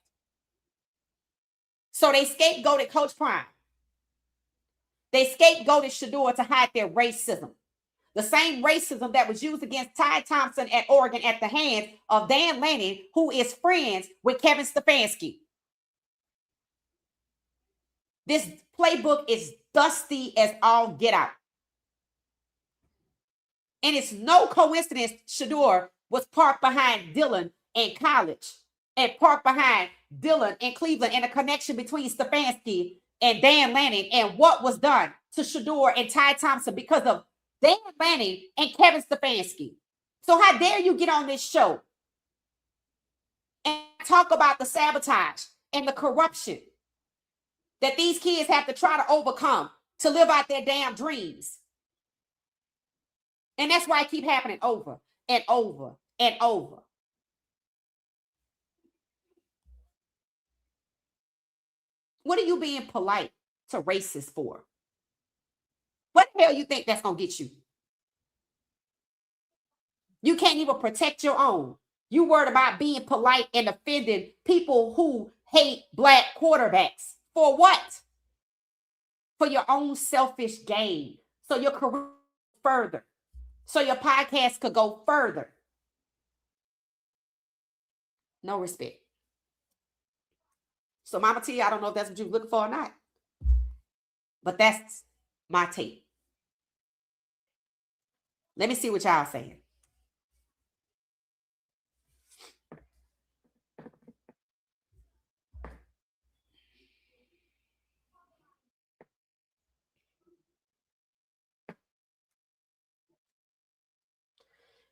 So they scapegoated Coach Prime. They scapegoated Shedeur to hide their racism. The same racism that was used against Ty Thompson at Oregon at the hands of Dan Lanning, who is friends with Kevin Stefanski. This playbook is dusty as all get out. And it's no coincidence Shedeur was parked behind Dylan in college and parked behind Dylan in Cleveland, and a connection between Stefanski and Dan Lanning and what was done to Shedeur and Ty Thompson because of Dan Lanning and Kevin Stefanski. So how dare you get on this show and talk about the sabotage and the corruption that these kids have to try to overcome to live out their damn dreams. And that's why it keep happening over and over and over. What are you being polite to racists for? What the hell you think that's going to get you? You can't even protect your own. You worried about being polite and offending people who hate black quarterbacks. For what? For your own selfish gain. So your career further. So your podcast could go further. No respect. So Mama T, I don't know if that's what you're looking for or not. But that's my take. Let me see what y'all saying.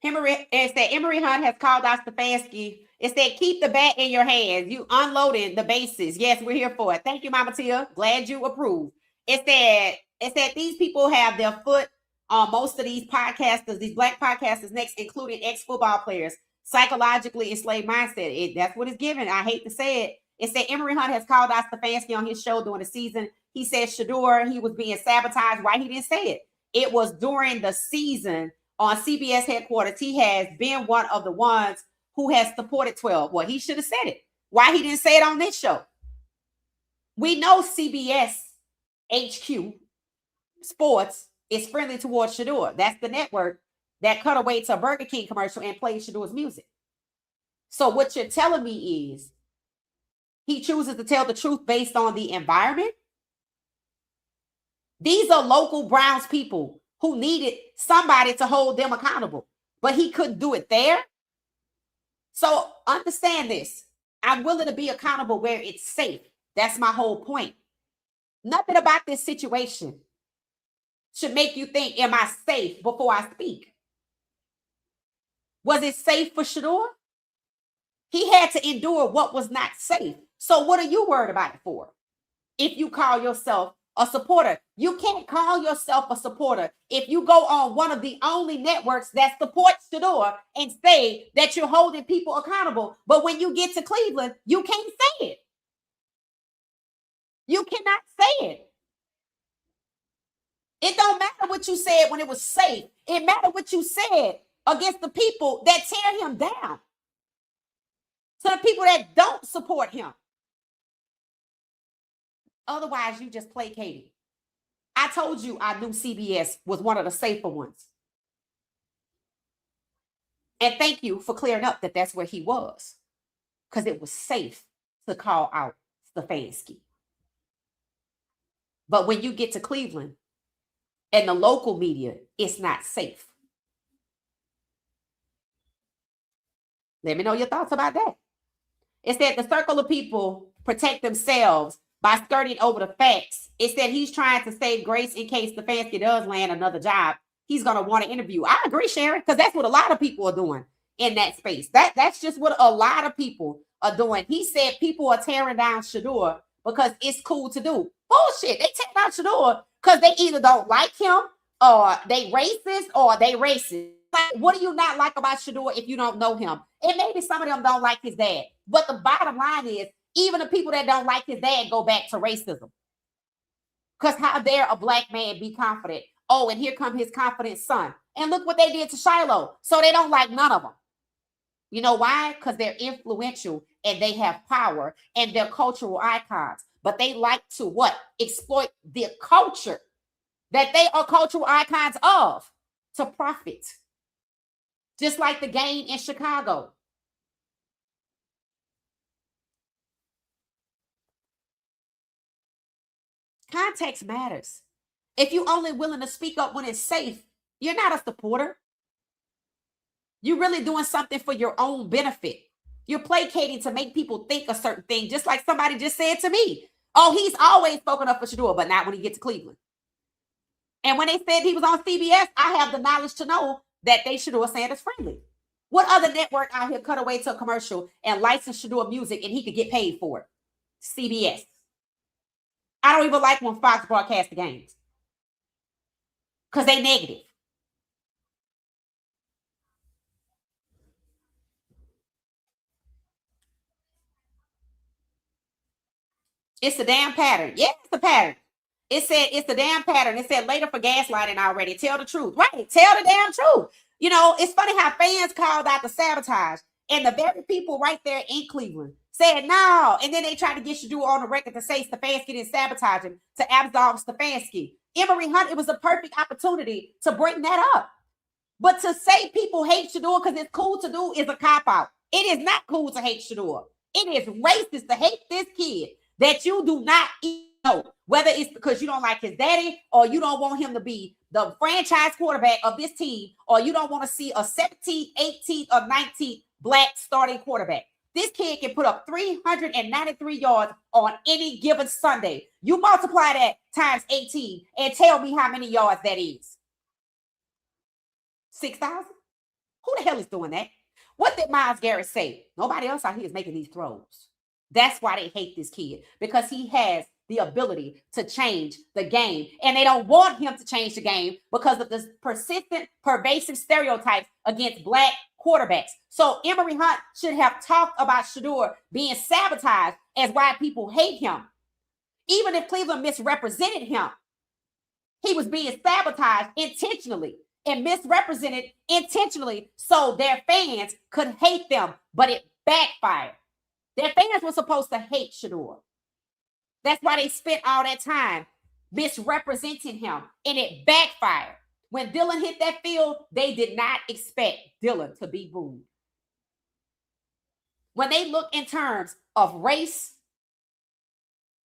It said Emory Hunt has called out Stefanski. It said keep the bat in your hands. You unloading the bases. Yes, we're here for it. Thank you, Mama Tia. Glad you approve. It said these people have their foot on most of these podcasters, these black podcasters next, including ex-football players, psychologically enslaved mindset. That's what it's given. I hate to say it. It said Emory Hunt has called out Stefanski on his show during the season. He said Shedeur, he was being sabotaged. Why he didn't say it? It was during the season on CBS headquarters. He has been one of the ones who has supported 12. Well, he should have said it. Why he didn't say it on this show? We know CBS HQ Sports is friendly towards Shedeur. That's the network that cut away to a Burger King commercial and played Shedeur's music. So what you're telling me is he chooses to tell the truth based on the environment. These are local Browns people who needed somebody to hold them accountable, but he couldn't do it there. So understand this. I'm willing to be accountable where it's safe. That's my whole point. Nothing about this situation should make you think, am I safe before I speak? Was it safe for Shedeur? He had to endure what was not safe. So what are you worried about it for? If you call yourself a supporter, you can't call yourself a supporter if you go on one of the only networks that supports Shedeur and say that you're holding people accountable. But when you get to Cleveland, you can't say it. You cannot say it. It don't matter what you said when it was safe. It mattered what you said against the people that tear him down. To the people that don't support him. Otherwise, you just placated. I told you I knew CBS was one of the safer ones. And thank you for clearing up that that's where he was. Because it was safe to call out Stefanski. But when you get to Cleveland and the local media, it's not safe. Let me know your thoughts about that. It said the circle of people protect themselves by skirting over the facts. It said he's trying to save grace in case Stefanski does land another job. He's going to want to interview. I agree, Sharon, because that's what a lot of people are doing in that space. That's just what a lot of people are doing. He said people are tearing down Shedeur because it's cool to do. Bullshit. They tear down Shedeur because they either don't like him or they racist or they racist. Like, what do you not like about Shedeur if you don't know him? And maybe some of them don't like his dad. But the bottom line is, even the people that don't like his dad go back to racism. Because how dare a black man be confident? Oh, and here come his confident son. And look what they did to Shiloh. So they don't like none of them. You know why? Because they're influential and they have power and they're cultural icons. But they like to what? Exploit the culture that they are cultural icons of to profit. Just like the game in Chicago. Context matters. If you're only willing to speak up when it's safe, you're not a supporter. You're really doing something for your own benefit. You're placating to make people think a certain thing, just like somebody just said to me. Oh, he's always spoken up for Shedeur, but not when he gets to Cleveland. And when they said he was on CBS, I have the knowledge to know that they Shedeur Sanders friendly. What other network out here cut away to a commercial and license Shedeur music and he could get paid for it? CBS. I don't even like when Fox broadcasts the games because they negative. It's the damn pattern. Yeah, it's the pattern. It said it's the damn pattern. It said later for gaslighting already. Tell the truth. Right. Tell the damn truth. You know, it's funny how fans called out the sabotage and the very people right there in Cleveland said no. And then they tried to get Shedeur on the record to say Stefanski didn't sabotage him to absolve Stefanski. Emory Hunt, it was a perfect opportunity to bring that up. But to say people hate Shedeur because it's cool to do is a cop-out. It is not cool to hate Shedeur. It is racist to hate this kid that you do not know, whether it's because you don't like his daddy or you don't want him to be the franchise quarterback of this team, or you don't want to see a 17th, 18th, or 19th black starting quarterback. This kid can put up 393 yards on any given Sunday. You multiply that times 18 and tell me how many yards that is. 6,000? Who the hell is doing that? What did Myles Garrett say? Nobody else out here is making these throws. That's why they hate this kid, because he has the ability to change the game. And they don't want him to change the game because of the persistent, pervasive stereotypes against black quarterbacks. So Emory Hunt should have talked about Shedeur being sabotaged as why people hate him. Even if Cleveland misrepresented him, he was being sabotaged intentionally and misrepresented intentionally so their fans could hate them, but it backfired. Their fans were supposed to hate Shedeur. That's why they spent all that time misrepresenting him, and it backfired. When Dylan hit that field, they did not expect Dylan to be booed. When they look in terms of race,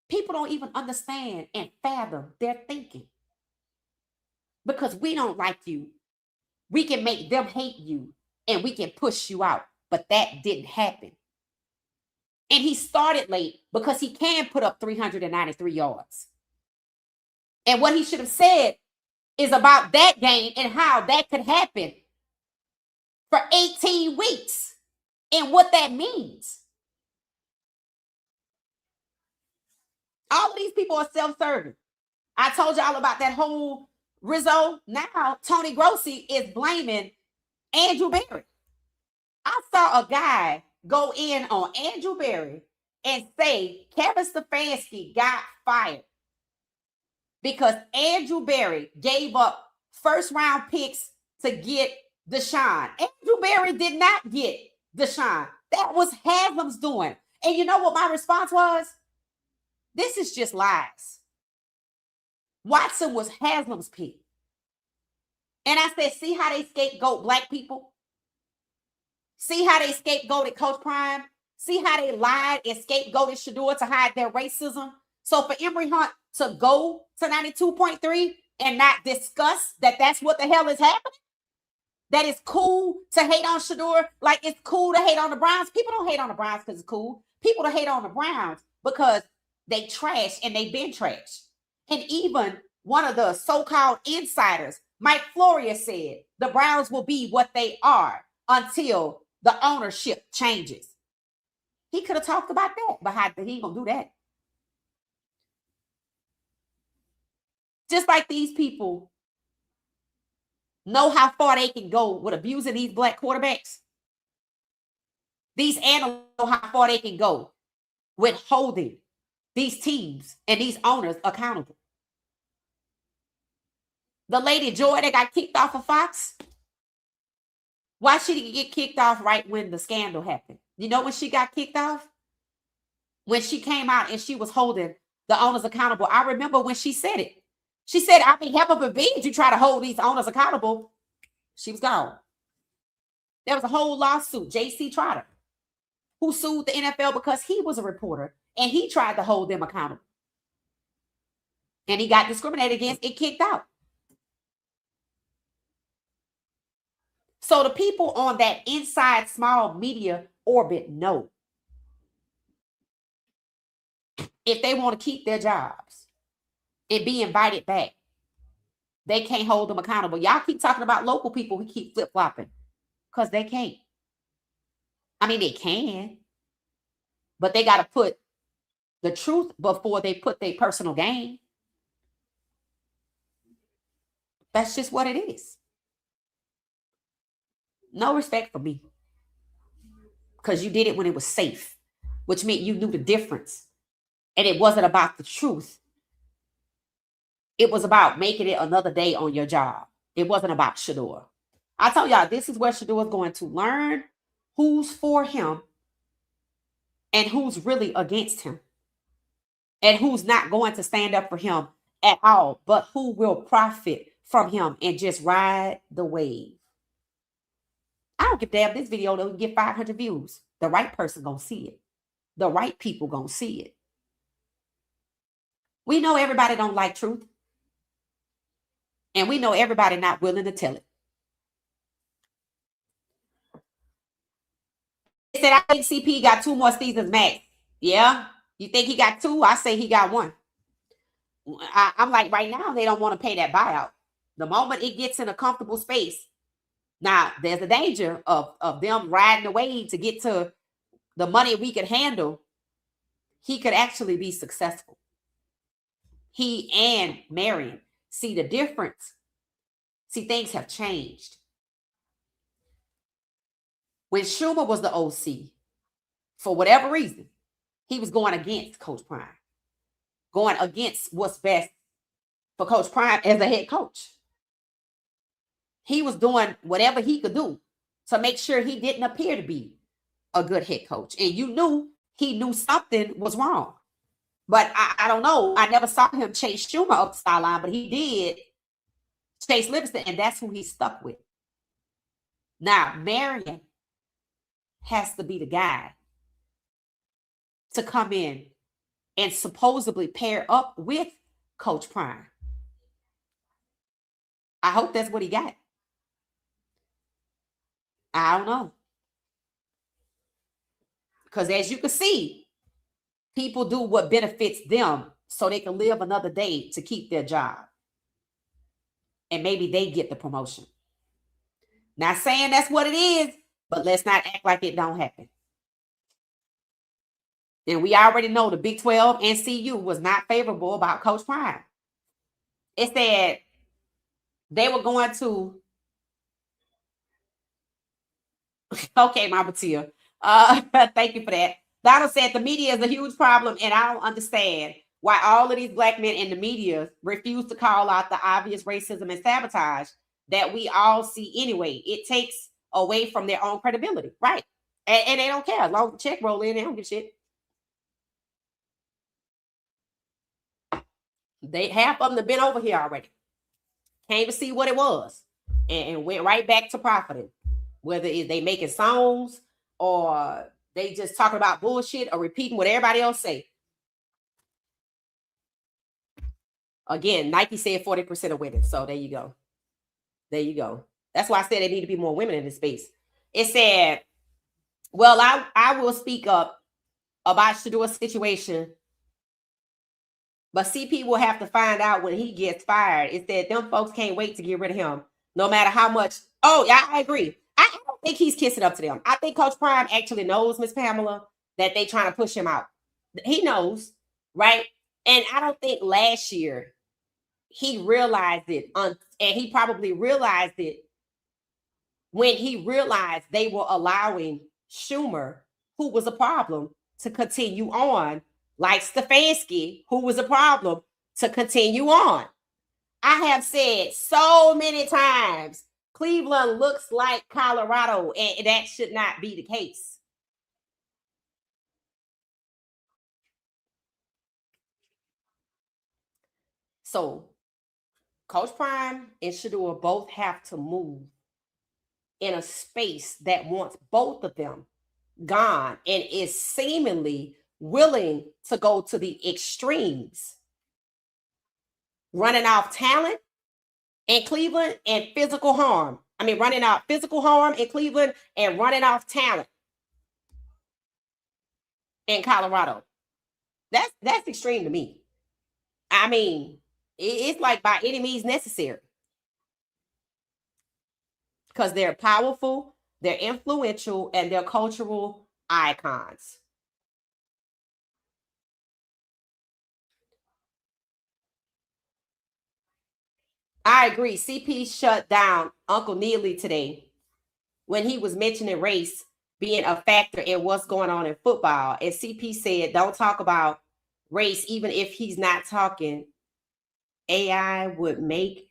people don't even understand and fathom their thinking. Because we don't like you, we can make them hate you, and we can push you out. But that didn't happen. And he started late because he can put up 393 yards. And what he should have said is about that game and how that could happen for 18 weeks and what that means. All of these people are self-serving. I told y'all about that whole Rizzo. Now Tony Grossi is blaming Andrew Berry. I saw a guy go in on Andrew Berry and say Kevin Stefanski got fired because Andrew Berry gave up first-round picks to get Deshaun. Andrew Berry did not get Deshaun. That was Haslam's doing. And you know what my response was? This is just lies. Watson was Haslam's pick. And I said, see how they scapegoat black people? See how they scapegoated Coach Prime? See how they lied and scapegoated Shedeur to hide their racism? So for Emory Hunt to go to 92.3 and not discuss that that's what the hell is happening, that it's cool to hate on Shedeur, like it's cool to hate on the Browns. People don't hate on the Browns because it's cool. People to hate on the Browns because they trash and they've been trash. And even one of the so-called insiders, Mike Florio, said the Browns will be what they are until the ownership changes. He could have talked about that, but he ain't gonna do that. Just like these people know how far they can go with abusing these black quarterbacks. These analysts know how far they can go with holding these teams and these owners accountable. The lady Joy that got kicked off of Fox, why she didn't get kicked off right when the scandal happened? You know when she got kicked off? When she came out and she was holding the owners accountable. I remember when she said it. She said, I mean, heaven forbid you try to hold these owners accountable. She was gone. There was a whole lawsuit, J.C. Trotter, who sued the NFL because he was a reporter and he tried to hold them accountable. And he got discriminated against and kicked out. So the people on that inside small media orbit know if they want to keep their jobs and be invited back, they can't hold them accountable. Y'all keep talking about local people who keep flip-flopping because they can't. I mean, they can, but they got to put the truth before they put their personal gain. That's just what it is. No respect for me because you did it when it was safe, which meant you knew the difference. And it wasn't about the truth. It was about making it another day on your job. It wasn't about Shedeur. I told y'all, this is where Shedeur is going to learn who's for him and who's really against him and who's not going to stand up for him at all, but who will profit from him and just ride the wave. I don't give a damn. This video don't get 500 views. The right person gonna see it. The right people gonna see it. We know everybody don't like truth. And we know everybody not willing to tell it. They said, I think CP got 2 more seasons max. Yeah? You think he got 2? I say he got 1. I'm like, right now, they don't want to pay that buyout. The moment it gets in a comfortable space, now there's a danger of them riding the wave to get to the money we could handle. He could actually be successful. He and Marion. See the difference. See, things have changed. When Schumer was the OC, for whatever reason, he was going against Coach Prime, going against what's best for Coach Prime as a head coach. He was doing whatever he could do to make sure he didn't appear to be a good head coach. And you knew he knew something was wrong. But I don't know. I never saw him chase Schumer up the sideline, but he did chase Livingston, and that's who he's stuck with. Now, Marion has to be the guy to come in and supposedly pair up with Coach Prime. I hope that's what he got. I don't know. Because as you can see, people do what benefits them so they can live another day to keep their job. And maybe they get the promotion. Not saying that's what it is, but let's not act like it don't happen. And we already know the Big 12 and CU was not favorable about Coach Prime. It said they were going to. Okay, Mama Tia. Thank you for that. Donald said the media is a huge problem, and I don't understand why all of these black men in the media refuse to call out the obvious racism and sabotage that we all see anyway. It takes away from their own credibility, right? And they don't care. As long as the check roll in, they don't give a shit. Half of them have been over here already. Came to see what it was and went right back to profiting. Whether they making songs or they just talking about bullshit or repeating what everybody else say. Again, Nike said 40% of women. So there you go. There you go. That's why I said there need to be more women in this space. It said, well, I will speak up about Shedeur's situation, but CP will have to find out when he gets fired. It said them folks can't wait to get rid of him, no matter how much. Oh, yeah, I agree. I don't think he's kissing up to them. I think Coach Prime actually knows, Miss Pamela, that they trying to push him out. He knows, right? And I don't think last year he realized it, and he probably realized it when he realized they were allowing Schumer, who was a problem, to continue on, like Stefanski, who was a problem, to continue on. I have said so many times, Cleveland looks like Colorado, and that should not be the case. So Coach Prime and Shedeur both have to move in a space that wants both of them gone and is seemingly willing to go to the extremes, running off talent in Cleveland and physical harm. I mean, running off physical harm in Cleveland and running off talent in Colorado. That's extreme to me. I mean, it's like by any means necessary, because they're powerful, they're influential, and they're cultural icons. I agree. CP shut down Uncle Neely today when he was mentioning race being a factor in what's going on in football. And CP said, don't talk about race, even if he's not talking. AI would make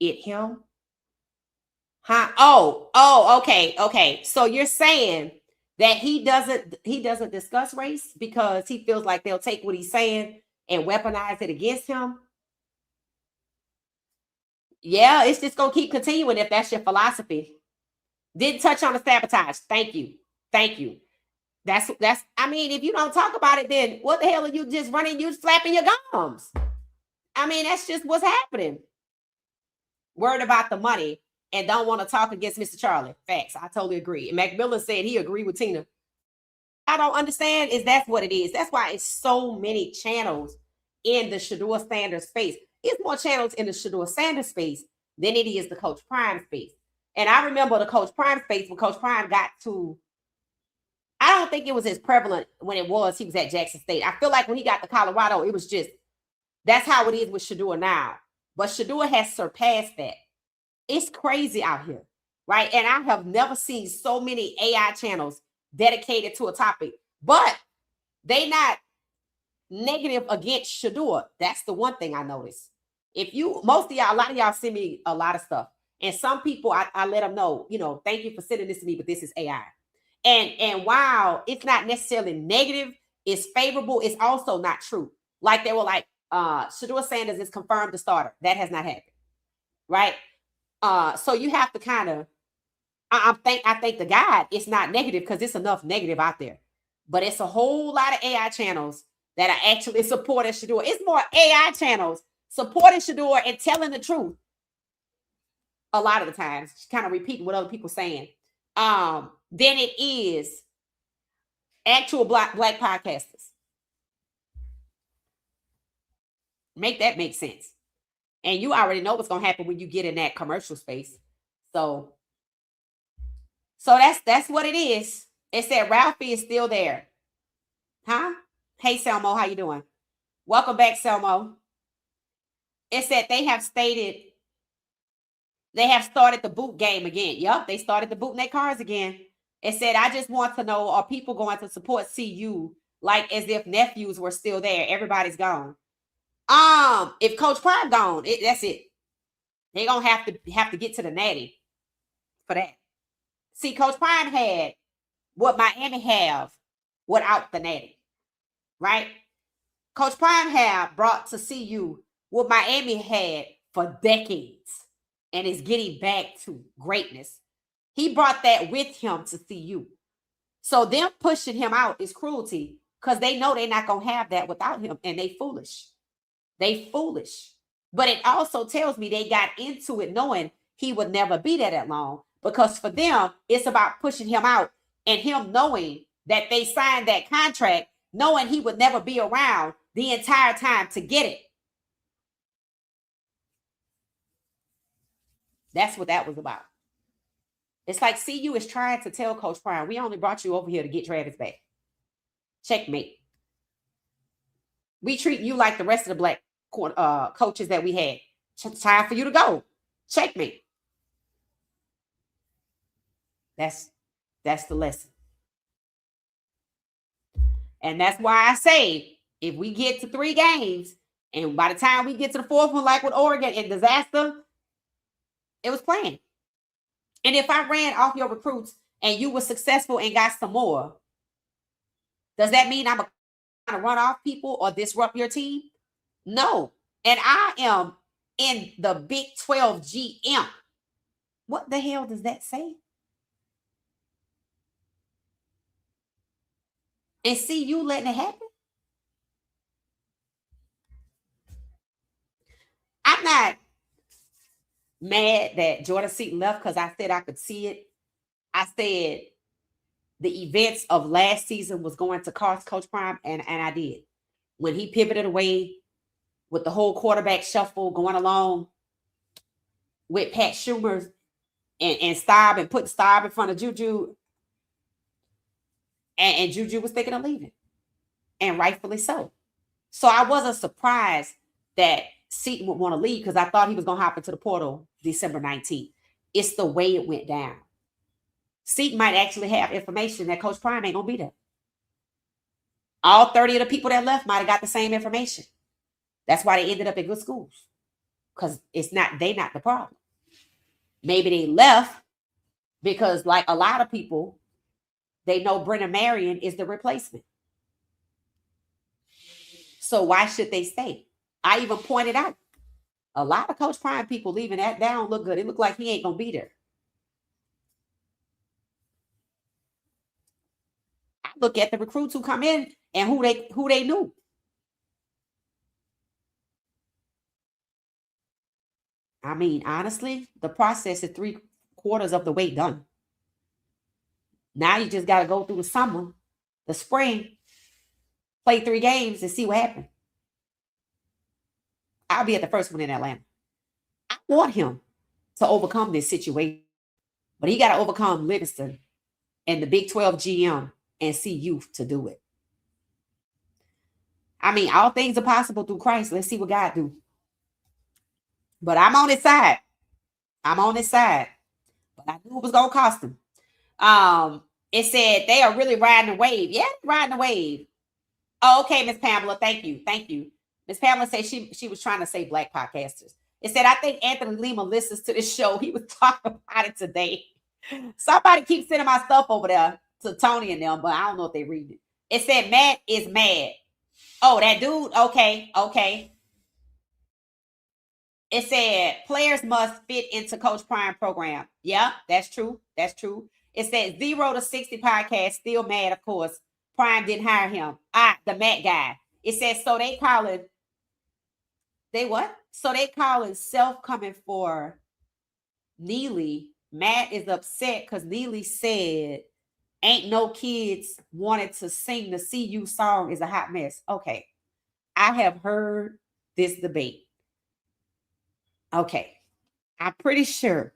it him. Huh? Okay. So you're saying that he doesn't discuss race because he feels like they'll take what he's saying and weaponize it against him? Yeah, it's just gonna keep continuing if that's your philosophy. Didn't touch on the sabotage. Thank you. That's I mean, if you don't talk about it, then what the hell are you just running, you flapping your gums? I mean, that's just what's happening. Worried about the money and don't want to talk against Mr. Charlie. Facts. I totally agree. And Macmillan said he agreed with Tina. I don't understand is that's what it is. That's why it's so many channels in the Shedeur Sanders space. It's more channels in the Shedeur Sanders space than it is the Coach Prime space. And I remember the Coach Prime space when Coach Prime got to, I don't think it was as prevalent when he was at Jackson State. I feel like when he got to Colorado, it was just, that's how it is with Shedeur now. But Shedeur has surpassed that. It's crazy out here, right? And I have never seen so many AI channels dedicated to a topic, but they not negative against Shedeur. That's the one thing I noticed. If you, most of y'all, a lot of y'all send me a lot of stuff. And some people, I let them know, thank you for sending this to me, but this is AI. And while it's not necessarily negative, it's favorable, it's also not true. Like they were like, Shedeur Sanders is confirmed the starter. That has not happened, right? So you have to kind of, I think the guide, it's not negative because it's enough negative out there. But it's a whole lot of AI channels that are actually supporting Shedeur. It's more AI channels supporting Shedeur and telling the truth a lot of the times, kind of repeating what other people are saying, than it is actual black podcasters. Make that make sense. And you already know what's going to happen when you get in that commercial space. So that's what it is. It said Ralphie is still there. Huh? Hey, Selmo, how you doing? Welcome back, Selmo. It said they have started the boot game again. Yup, they started the booting their cars again. It said, I just want to know, are people going to support CU like as if nephews were still there? Everybody's gone. If Coach Prime gone, that's it. They're gonna have to get to the natty for that. See, Coach Prime had what Miami have without the natty, right? Coach Prime have brought to CU what Miami had for decades and is getting back to greatness. He brought that with him to CU. So them pushing him out is cruelty because they know they're not gonna have that without him, and they foolish. They foolish. But it also tells me they got into it knowing he would never be there that long, because for them, it's about pushing him out and him knowing that they signed that contract, knowing he would never be around the entire time to get it. That's what that was about. It's like CU is trying to tell Coach Prime, we only brought you over here to get Travis back. Checkmate. We treat you like the rest of the black coaches that we had. Time for you to go. Checkmate. That's the lesson. And that's why I say, if we get to 3 games, and by the time we get to the 4th one, like with Oregon in disaster, it was planned. And if I ran off your recruits and you were successful and got some more, does that mean I'm going to run off people or disrupt your team? No. And I am in the Big 12 GM. What the hell does that say? And see you letting it happen? I'm not mad that Jordan Seaton left because I said I could see it. I said the events of last season was going to cost Coach Prime, and I did. When he pivoted away with the whole quarterback shuffle going along with Pat Schumer and Staub, and put Staub in front of Juju, and Juju was thinking of leaving, and rightfully so. So I wasn't surprised that Seaton would want to leave, because I thought he was going to hop into the portal December 19th. It's the way it went down. Seaton might actually have information that Coach Prime ain't going to be there. All 30 of the people that left might have got the same information. That's why they ended up in good schools, because they not the problem. Maybe they left because, like a lot of people, they know Brennan Marion is the replacement. So why should they stay? I even pointed out a lot of Coach Prime people leaving that down look good. It looked like he ain't gonna be there. I look at the recruits who come in and who they knew. I mean, honestly, the process is 3/4 of the way done. Now you just got to go through the summer, the spring, play 3 games and see what happens. I'll be at the first one in Atlanta. I want him to overcome this situation, but he got to overcome Livingston and the Big 12 GM and CU to do it. I mean, all things are possible through Christ. Let's see what God do. But I'm on his side. I'm on his side. But I knew it was going to cost him. It said they are really riding the wave. Yeah, riding the wave. Oh, okay, Miss Pamela. Thank you. Thank you. Miss Pamela said she was trying to say black podcasters. It said, I think Anthony Lima listens to this show. He was talking about it today. Somebody keeps sending my stuff over there to Tony and them, but I don't know if they read it. It said Matt is mad. Oh, that dude? Okay. It said players must fit into Coach Prime program. Yeah, that's true. That's true. It said 0 to 60 podcast, still mad, of course. Prime didn't hire him. The Matt guy. It says, so they call it, they what? So they call it self coming for Neely. Matt is upset because Neely said, ain't no kids wanted to sing the CU song is a hot mess. Okay. I have heard this debate. Okay. I'm pretty sure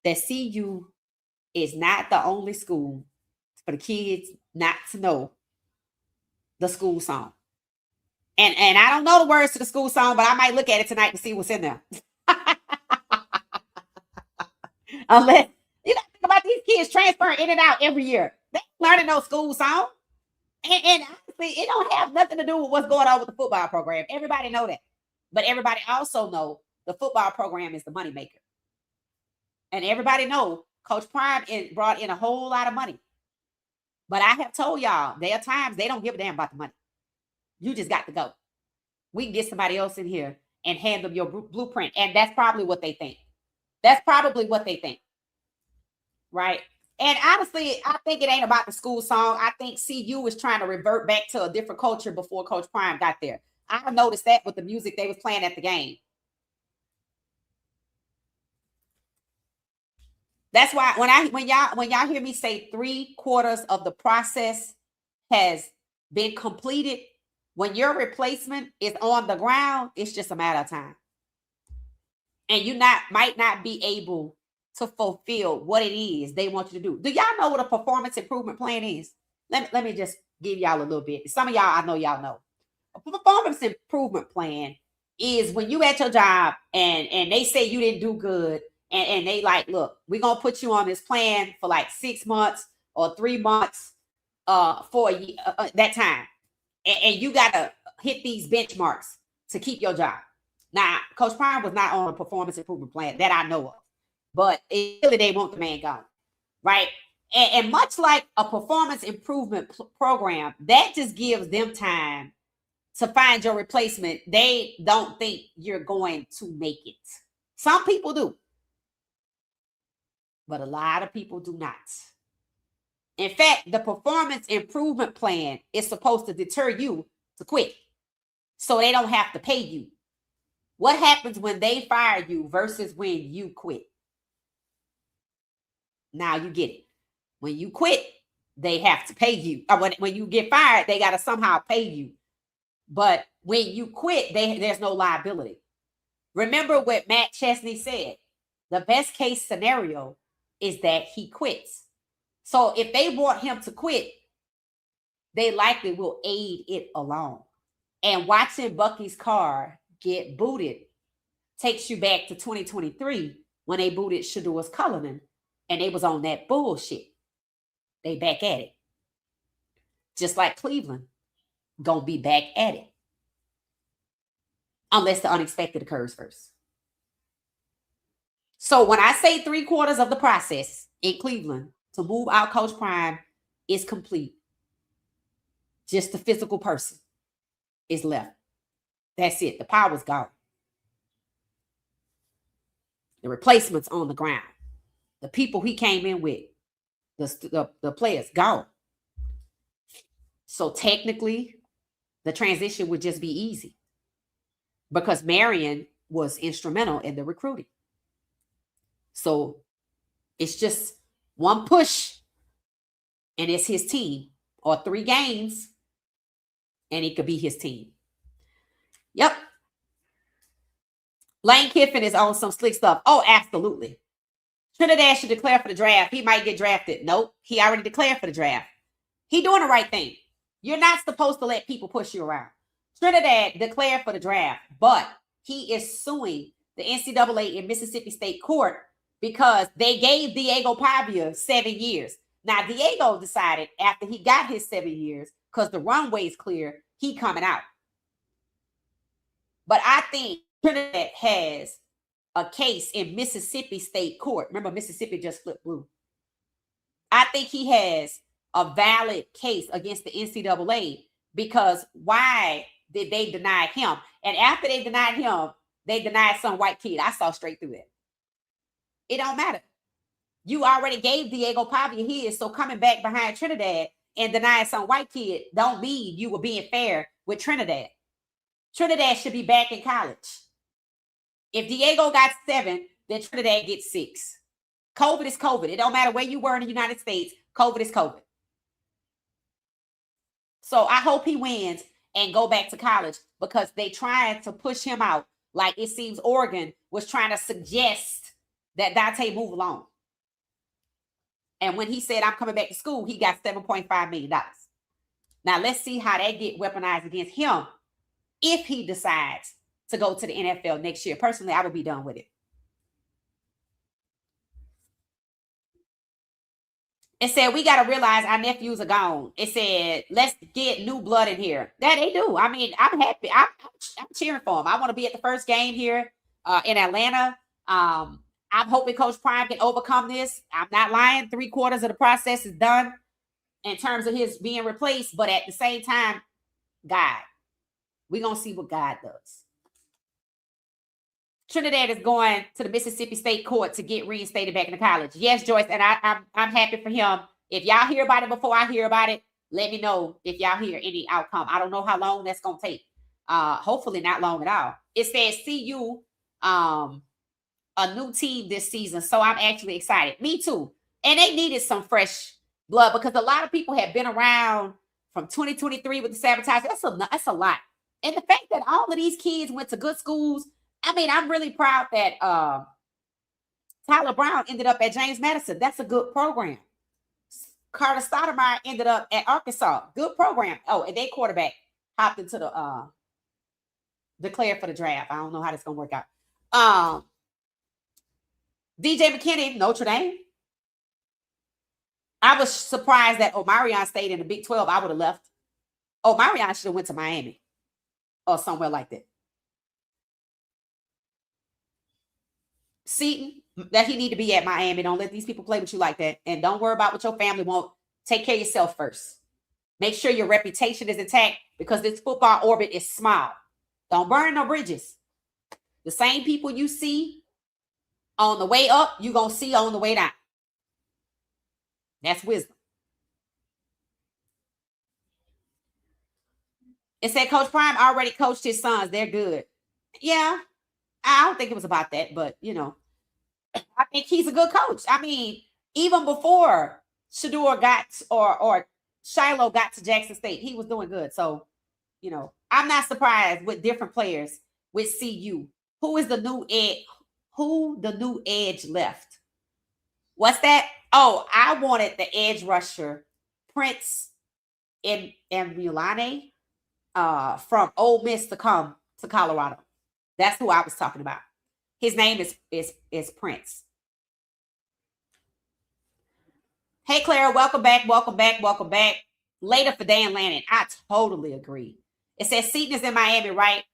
that CU is not the only school for the kids not to know the school song. And I don't know the words to the school song, but I might look at it tonight to see what's in there. Unless you got to think about these kids transferring in and out every year. They learning no school song. And honestly, it don't have nothing to do with what's going on with the football program. Everybody know that. But everybody also know the football program is the moneymaker. And everybody know Coach Prime brought in a whole lot of money. But I have told y'all, there are times they don't give a damn about the money. You just got to go. We can get somebody else in here and hand them your blueprint. And that's probably what they think. That's probably what they think. Right? And honestly, I think it ain't about the school song. I think CU was trying to revert back to a different culture before Coach Prime got there. I noticed that with the music they was playing at the game. That's why when y'all hear me say 3/4 of the process has been completed, when your replacement is on the ground, it's just a matter of time. And you might not be able to fulfill what it is they want you to do. Do y'all know what a performance improvement plan is? Let me just give y'all a little bit. Some of y'all, I know y'all know. A performance improvement plan is when you at your job and they say you didn't do good, and they like, look, we're gonna put you on this plan for like 6 months or 3 months for a year, that time. And you gotta hit these benchmarks to keep your job. Now, Coach Prime was not on a performance improvement plan that I know of, but really they want the man gone, right? And much like a performance improvement program, that just gives them time to find your replacement. They don't think you're going to make it. Some people do, but a lot of people do not. In fact, the performance improvement plan is supposed to deter you to quit so they don't have to pay you. What happens when they fire you versus when you quit? Now you get it. When you quit, they have to pay you. When you get fired, they got to somehow pay you. But when you quit, there's no liability. Remember what Matt Chesney said. The best case scenario is that he quits. So if they want him to quit, they likely will aid it along. And watching Bucky's car get booted takes you back to 2023 when they booted Shedeur Cullinan and they was on that bullshit. They back at it. Just like Cleveland, gonna be back at it. Unless the unexpected occurs first. So when I say 3/4 of the process in Cleveland to move out Coach Prime is complete, just the physical person is left. That's it. The power's gone. The replacements on the ground. The people he came in with, the players gone. So technically, the transition would just be easy because Marion was instrumental in the recruiting. So it's just one push and it's his team, or 3 games and it could be his team. Yep. Lane Kiffin is on some slick stuff. Oh, absolutely. Trinidad should declare for the draft. He might get drafted. Nope. He already declared for the draft. He doing the right thing. You're not supposed to let people push you around. Trinidad declared for the draft, but he is suing the NCAA in Mississippi State Court because they gave Diego Pavia 7 years. Now, Diego decided after he got his 7 years, because the runway is clear, he coming out. But I think Trinidad has a case in Mississippi State Court. Remember, Mississippi just flipped blue. I think he has a valid case against the NCAA because why did they deny him? And after they denied him, they denied some white kid. I saw straight through it. It don't matter. You already gave Diego Pavia his, so coming back behind Trinidad and denying some white kid don't mean you were being fair with Trinidad. Trinidad should be back in college. If Diego got 7, then Trinidad gets 6. COVID is COVID. It don't matter where you were in the United States. COVID is COVID. So I hope he wins and go back to college because they tried to push him out. Like it seems Oregon was trying to suggest that Dante move along. And when he said, I'm coming back to school, he got $7.5 million. Now let's see how that get weaponized against him if he decides to go to the NFL next year. Personally, I would be done with it. It said, we got to realize our nephews are gone. It said, let's get new blood in here. That they do. I mean, I'm happy. I'm cheering for them. I want to be at the first game here in Atlanta. I'm hoping Coach Prime can overcome this. I'm not lying. 3/4 of the process is done in terms of his being replaced. But at the same time, God, we're going to see what God does. Trinidad is going to the Mississippi State Court to get reinstated back into college. Yes, Joyce, and I'm happy for him. If y'all hear about it before I hear about it, let me know if y'all hear any outcome. I don't know how long that's going to take. Hopefully not long at all. It says CU a new team this season. So I'm actually excited. Me too. And they needed some fresh blood because a lot of people have been around from 2023 with the sabotage. That's a lot. And the fact that all of these kids went to good schools. I mean, I'm really proud that Tyler Brown ended up at James Madison. That's a good program. Carter Stoudemire ended up at Arkansas. Good program. Oh, and their quarterback hopped into the declared for the draft. I don't know how this gonna work out. DJ McKinney, Notre Dame. I was surprised that Omarion stayed in the Big 12. I would have left. Omarion should have went to Miami or somewhere like that. Seaton, that he need to be at Miami. Don't let these people play with you like that. And don't worry about what your family won't. Take care of yourself first. Make sure your reputation is intact because this football orbit is small. Don't burn no bridges. The same people you see on the way up, you're going to see on the way down. That's wisdom. It said Coach Prime already coached his sons. They're good. Yeah, I don't think it was about that, but, you know, I think he's a good coach. I mean, even before Shedeur got or Shiloh got to Jackson State, he was doing good. So, you know, I'm not surprised with different players with CU. Who is the new edge? Who the new edge left? What's that? Oh, I wanted the edge rusher, Prince Mulane, from Ole Miss to come to Colorado. That's who I was talking about. His name is Prince. Hey, Clara, welcome back, welcome back, welcome back. Later for Dan Lannon. I totally agree. It says Seaton is in Miami, right?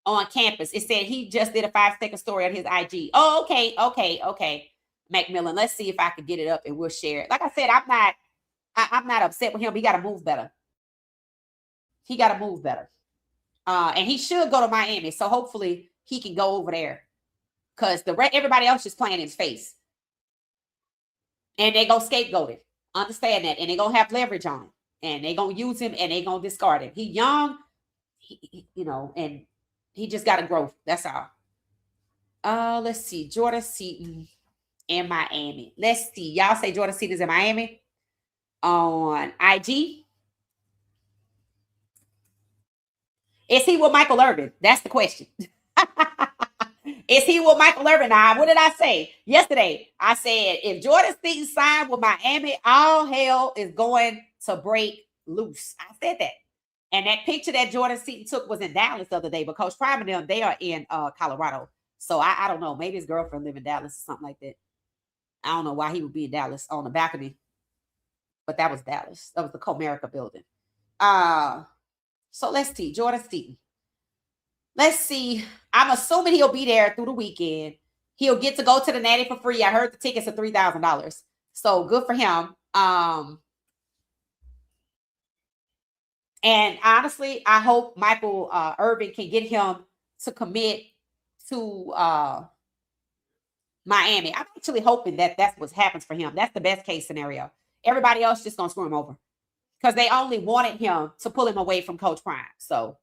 On campus. It said he just did a 5-second story on his IG. Oh, okay. Macmillan, let's see if I can get it up and we'll share it. Like I said, I'm not upset with him. He got to move better. And he should go to Miami. So hopefully he can go over there. Because everybody else is playing in his face. And they're going to scapegoat it. Understand that. And they're going to have leverage on him. And they're going to use him and they're going to discard him. He's young, you know, and he just got to grow. That's all. Let's see. Jordan Seaton in Miami. Let's see. Y'all say Jordan Seaton is in Miami on IG. Is he with Michael Irvin? That's the question. Is he with Michael Irvin? Now, what did I say yesterday? I said, if Jordan Seaton signed with Miami, all hell is going to break loose. I said that. And that picture that Jordan Seaton took was in Dallas the other day, but Coach Prime and them, they are in Colorado. So I don't know. Maybe his girlfriend live in Dallas or something like that. I don't know why he would be in Dallas on the balcony. But that was Dallas. That was the Comerica building. So let's see. Jordan Seaton. Let's see. I'm assuming he'll be there through the weekend. He'll get to go to the Natty for free. I heard the tickets are $3,000. So good for him. And honestly, I hope Michael Irvin can get him to commit to Miami. I'm actually hoping that that's what happens for him. That's the best case scenario. Everybody else just going to screw him over because they only wanted him to pull him away from Coach Prime. So,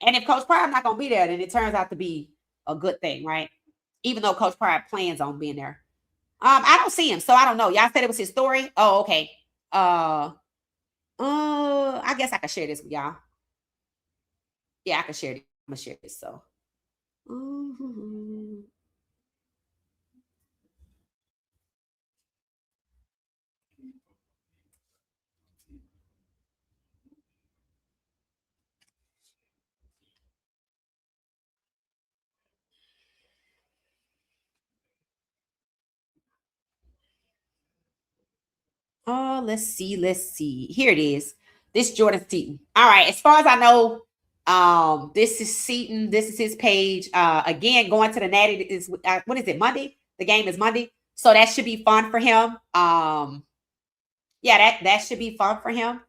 and if Coach Prime not going to be there, then it turns out to be a good thing, right? Even though Coach Prime plans on being there. I don't see him, so I don't know. Y'all said it was his story. Oh, okay. I guess I can share this with y'all. Yeah, I can share it. I'm gonna share this. So, let's see. Here it is. This Jordan Seaton. All right. As far as I know, this is Seaton. This is his page. Again, going to the Natty is what is it? Monday. The game is Monday, so that should be fun for him. Yeah, that should be fun for him.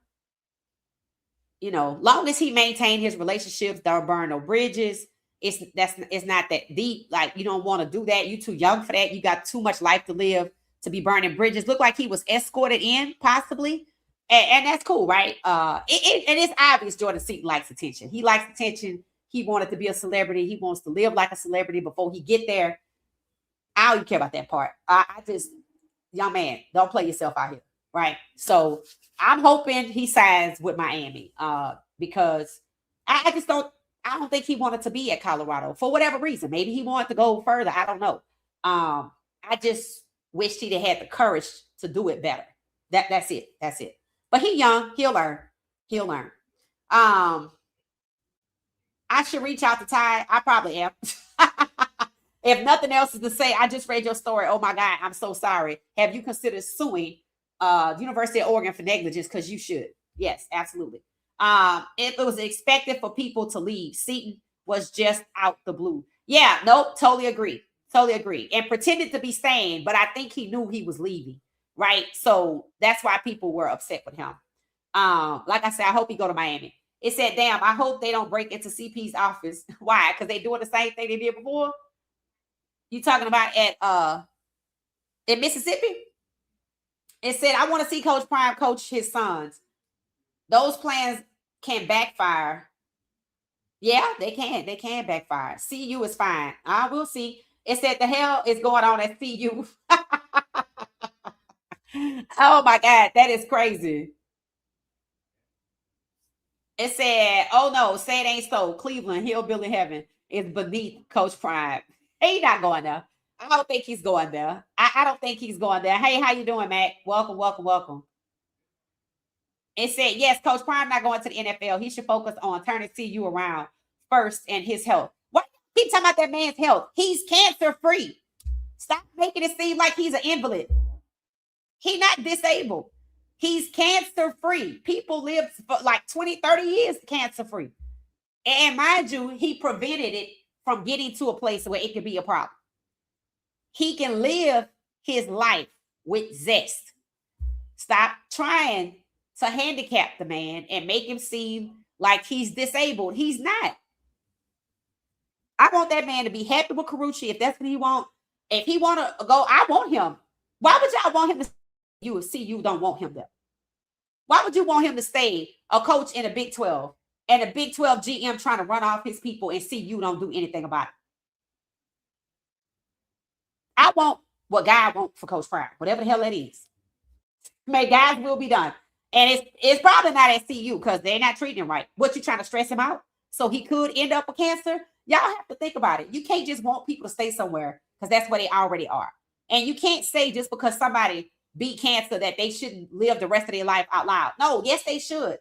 You know, long as he maintain his relationships, don't burn no bridges. It's not that deep. Like you don't want to do that. You too young for that. You got too much life to live to be burning bridges. Look like he was escorted in, possibly. And that's cool, right? And it's obvious Jordan Seaton likes attention. He likes attention. He wanted to be a celebrity. He wants to live like a celebrity before he get there. I don't even care about that part. I just, young man, don't play yourself out here, right? So I'm hoping he signs with Miami, because I just don't. I don't think he wanted to be at Colorado for whatever reason. Maybe he wanted to go further. I don't know. I just wished he'd have had the courage to do it better. That's it. That's it. But he young. He'll learn. He'll learn. I should reach out to Ty. I probably am. If nothing else is to say, I just read your story. Oh my God, I'm so sorry. Have you considered suing University of Oregon for negligence? Because you should. Yes, absolutely. It was expected for people to leave. Seaton was just out the blue. Yeah, nope, totally agree. Totally agree. And pretended to be staying, but I think he knew he was leaving, right? So that's why people were upset with him. Like I said, I hope he go to Miami. It said, damn, I hope they don't break into CP's office. Why? Because they doing the same thing they did before. You talking about at in Mississippi? It said, I want to see Coach Prime coach his sons. Those plans can backfire. Yeah, they can. They can backfire. CU is fine. I will see. It said the hell is going on at CU. Oh my God, that is crazy. It said, oh no, say it ain't so. Cleveland, Hillbilly Heaven is beneath Coach Prime. He not going there. I don't think he's going there. I don't think he's going there. Hey, how you doing, Matt? Welcome, welcome, welcome. It said, yes, Coach Prime not going to the NFL. He should focus on turning CU around first and his health. Why keep talking about that man's health? He's cancer free. Stop making it seem like he's an invalid. He's not disabled. He's cancer free. People live for like 20, 30 years cancer free. And mind you, he prevented it from getting to a place where it could be a problem. He can live his life with zest. Stop trying to handicap the man and make him seem like he's disabled. He's not. I want that man to be happy with Carucci if that's what he wants. If he want to go, I want him. Why would y'all want him to you see you don't want him there? Why would you want him to stay a coach in a Big 12 and a Big 12 GM trying to run off his people and see you don't do anything about it? I want what God wants for Coach Prime, whatever the hell that is. May God's will be done. And it's probably not at CU because they're not treating him right. What, you trying to stress him out? So he could end up with cancer? Y'all have to think about it. You can't just want people to stay somewhere because that's where they already are. And you can't say just because somebody beat cancer that they shouldn't live the rest of their life out loud. No, yes, they should.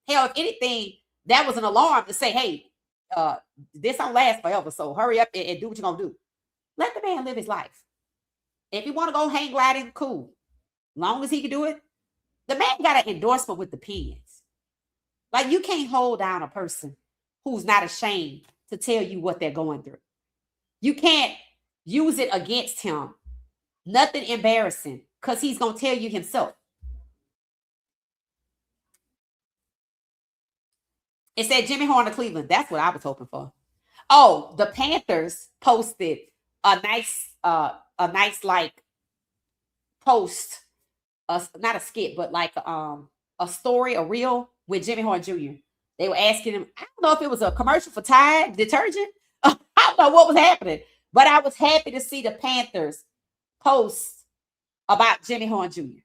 Hell, if anything, that was an alarm to say, hey, this don't last forever. So hurry up and do what you're going to do. Let the man live his life. If you want to go hang gliding, cool. Long as he can do it. The man got an endorsement with the Pens. Like, you can't hold down a person who's not ashamed to tell you what they're going through. You can't use it against him. Nothing embarrassing because he's going to tell you himself. It said Jimmy Horn of Cleveland. That's what I was hoping for. Oh, the Panthers posted a nice like post, not a skit, but like a story, a reel with Jimmy Horn Jr. They were asking him, I don't know if it was a commercial for Tide detergent. I don't know what was happening, but I was happy to see the Panthers post about Jimmy Horn Jr.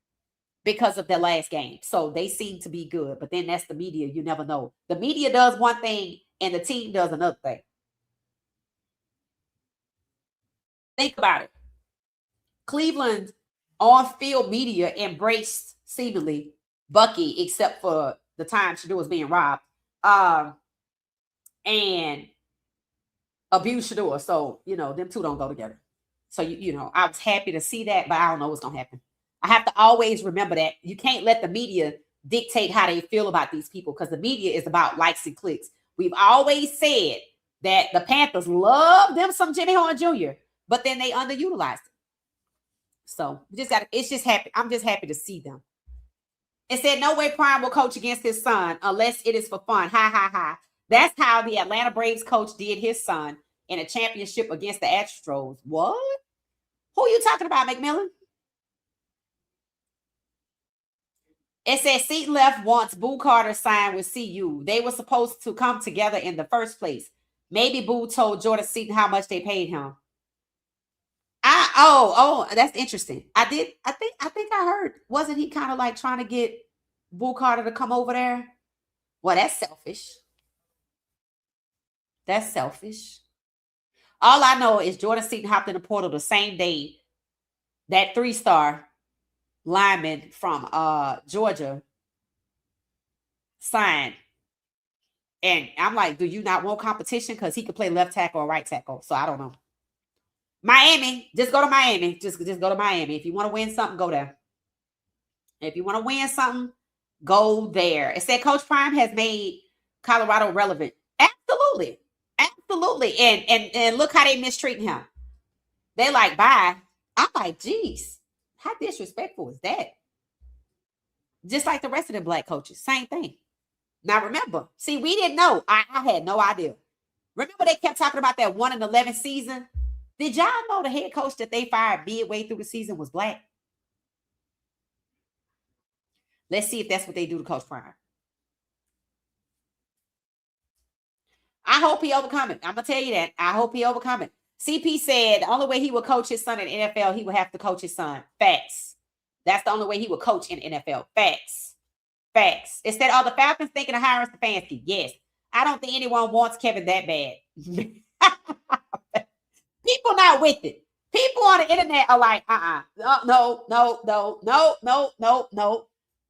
because of their last game. So they seem to be good, but then that's the media. You never know. The media does one thing and the team does another thing. Think about it. Cleveland on-field media embraced seemingly Bucky, except for the time Shedeur was being robbed, and abused Shedeur. So, them two don't go together. So, I was happy to see that, but I don't know what's going to happen. I have to always remember that you can't let the media dictate how they feel about these people because the media is about likes and clicks. We've always said that the Panthers love them some Jimmy Horn Jr., but then they underutilized it. So it's just happy. I'm just happy to see them. It said, no way Prime will coach against his son unless it is for fun. Ha, ha, ha. That's how the Atlanta Braves coach did his son in a championship against the Astros. What? Who are you talking about, McMillan? It says Seaton left once Boo Carter signed with CU. They were supposed to come together in the first place. Maybe Boo told Jordan Seaton how much they paid him. That's interesting. I think I heard. Wasn't he kind of like trying to get Bull Carter to come over there? Well, that's selfish. That's selfish. All I know is Jordan Seaton hopped in the portal the same day that 3-star lineman from Georgia signed. And I'm like, do you not want competition? Because he could play left tackle or right tackle. So I don't know. Miami, just go to Miami. Just go to Miami. If you want to win something, go there. If you want to win something, go there. It said Coach Prime has made Colorado relevant. Absolutely. Absolutely. And look how they mistreating him. They like, bye. I'm like, geez, how disrespectful is that? Just like the rest of the black coaches. Same thing. Now remember, see, we didn't know. I had no idea. Remember they kept talking about that 1-11 season? Did y'all know the head coach that they fired midway through the season was black? Let's see if that's what they do to Coach Prime. I hope he overcome it. I'm going to tell you that. I hope he overcome it. CP said the only way he would coach his son in the NFL, he would have to coach his son. Facts. That's the only way he would coach in the NFL. Facts. Facts. It said, the Falcons thinking of hiring Stefanski. Yes. I don't think anyone wants Kevin that bad. People not with it. People on the internet are like, no.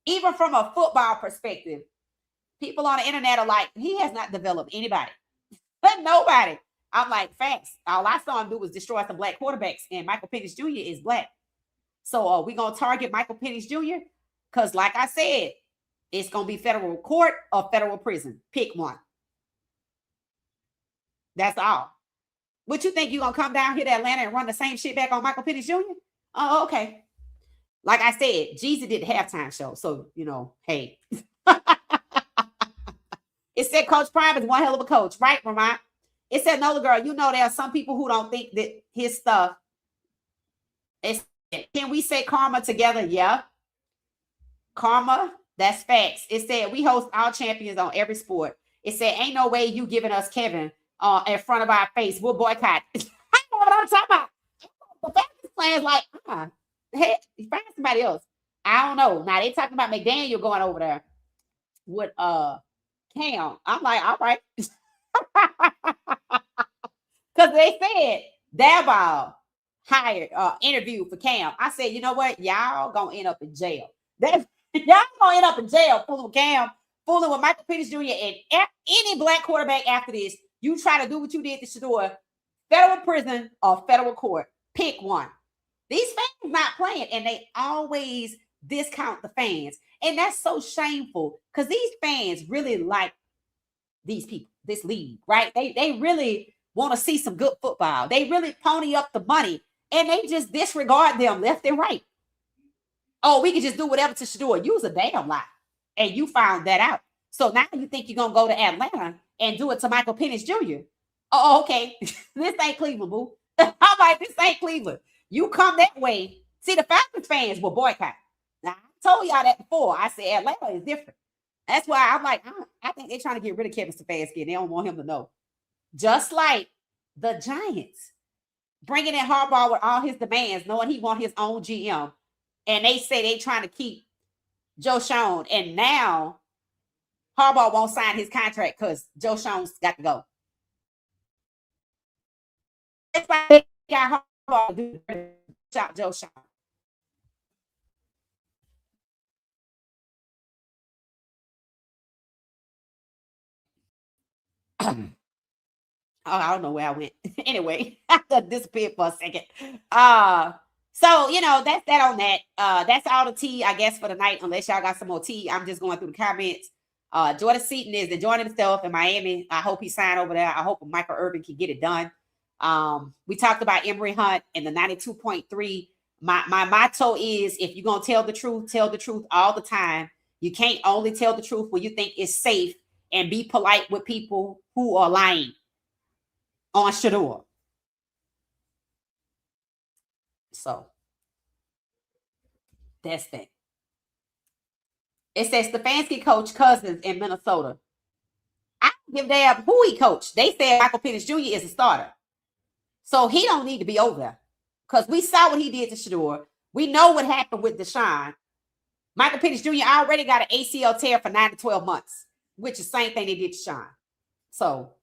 Even from a football perspective, people on the internet are like, he has not developed anybody. But nobody. I'm like, facts. All I saw him do was destroy some black quarterbacks, and Michael Penix Jr. is black. So are we going to target Michael Penix Jr.? Because like I said, it's going to be federal court or federal prison. Pick one. That's all. What you think, you going to come down here to Atlanta and run the same shit back on Michael Penix Jr.? Oh, okay. Like I said, Jeezy did the halftime show. So, hey. It said Coach Prime is one hell of a coach, right, Vermont? It said, Nola girl, there are some people who don't think that his stuff is. Can we say karma together? Yeah. Karma, that's facts. It said we host all champions on every sport. It said, ain't no way you giving us Kevin in front of our face. We'll boycott. I know what I'm talking about. The Falcons players like, hey, find somebody else. I don't know. Now they talking about McDaniel going over there with Cam. I'm like, all right. Because they said Daboll hired interview for Cam. I said, you know what? Y'all gonna end up in jail. Y'all gonna end up in jail fooling with Cam, fooling with Michael Penix Jr. and any black quarterback after this. You try to do what you did to Shedeur, federal prison or federal court. Pick one. These fans not playing, and they always discount the fans. And that's so shameful because these fans really like these people, this league, right? They really want to see some good football. They really pony up the money, and they just disregard them left and right. Oh, we can just do whatever to Shedeur. Use a damn lie. And you found that out. So now you think you're going to go to Atlanta and do it to Michael Penix Jr. Oh, okay. This ain't Cleveland, boo. I'm like, this ain't Cleveland. You come that way. See, the Falcons fans will boycott. Now, I told y'all that before. I said Atlanta is different. That's why I'm like, I think they're trying to get rid of Kevin Stefanski, and they don't want him to know. Just like the Giants bringing in Harbaugh with all his demands, knowing he wants his own GM, and they say they trying to keep Joe Schoen, and now Harbaugh won't sign his contract because Joe Schoen's got to go. That's why they got Harbaugh to do shop Joe Schoen. I don't know where I went. Anyway, I disappeared for a second. So that's that on that. That's all the tea, I guess, for the night. Unless y'all got some more tea, I'm just going through the comments. Jordan Seaton is enjoying himself in Miami. I hope he signed over there. I hope Michael Irvin can get it done. We talked about Emory Hunt and the 92.3. My motto is, if you're gonna tell the truth all the time. You can't only tell the truth when you think it's safe, and be polite with people who are lying on Shedeur. So that's that. It says Stefanski coach Cousins in Minnesota. I don't give a damn who he coached. They said Michael Penix Jr. is a starter. So he don't need to be over there. Because we saw what he did to Shedeur. We know what happened with Deshaun. Michael Penix Jr. already got an ACL tear for 9 to 12 months, which is the same thing they did to Sean. So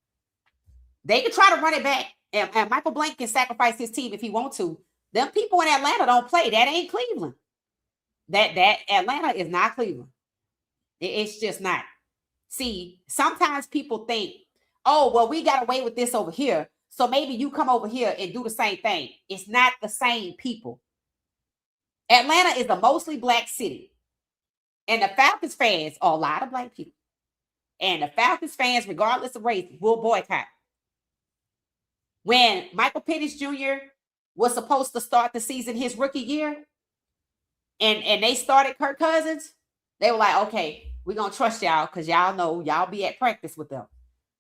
they could try to run it back, and Michael Blank can sacrifice his team if he wants to. Them people in Atlanta don't play. That ain't Cleveland. That Atlanta is not Cleveland. It's just not. See, sometimes people think, oh, well, we got away with this over here, so maybe you come over here and do the same thing. It's not the same people. Atlanta is a mostly black city. And the Falcons fans are a lot of black people. And the Falcons fans, regardless of race, will boycott. When Michael Penix Jr. was supposed to start the season his rookie year, and they started Kirk Cousins, they were like, okay, we're going to trust y'all because y'all know y'all be at practice with them.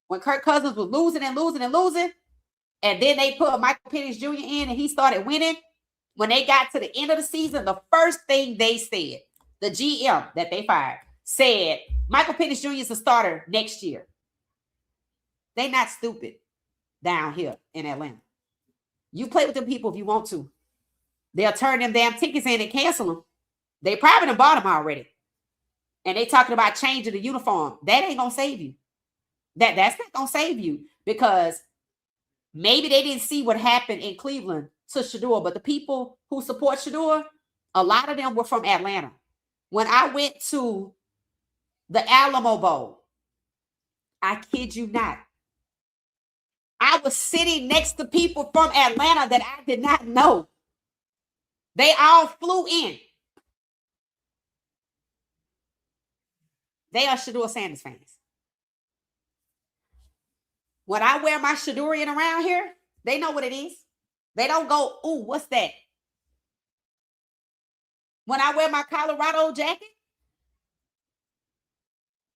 When Kirk Cousins was losing, and then they put Michael Penix Jr. in and he started winning, when they got to the end of the season, the first thing they said, the GM that they fired, said, Michael Penix Jr. is a starter next year. They not stupid down here in Atlanta. You play with them people if you want to. They'll turn them damn tickets in and cancel them. They probably done bought them already. And they talking about changing the uniform. That ain't going to save you. That's not going to save you because maybe they didn't see what happened in Cleveland to Shedeur, but the people who support Shedeur, a lot of them were from Atlanta. When I went to the Alamo Bowl, I kid you not, I was sitting next to people from Atlanta that I did not know. They all flew in. They are Shedeur Sanders fans. When I wear my Shedeurian around here, they know what it is. They don't go, ooh, what's that? When I wear my Colorado jacket,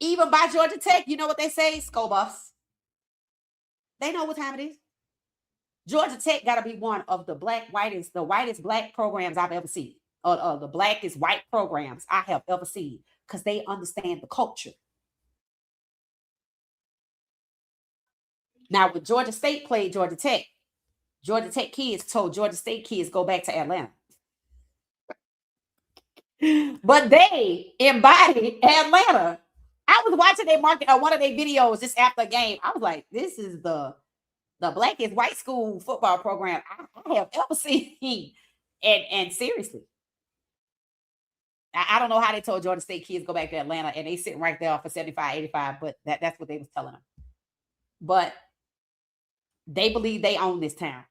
even by Georgia Tech, you know what they say? Skull Buffs. They know what time it is. Georgia Tech got to be one of the whitest black programs I've ever seen. Or the blackest white programs I have ever seen because they understand the culture. Now, when Georgia State played Georgia Tech kids told Georgia State kids go back to Atlanta. But they embodied Atlanta. I was watching their market one of their videos just after a game. I was like, this is the blackest white school football program I have ever seen. And seriously, I don't know how they told Georgia State kids go back to Atlanta and they sitting right there for 75, 85, but that's what they was telling them. But they believe they own this town.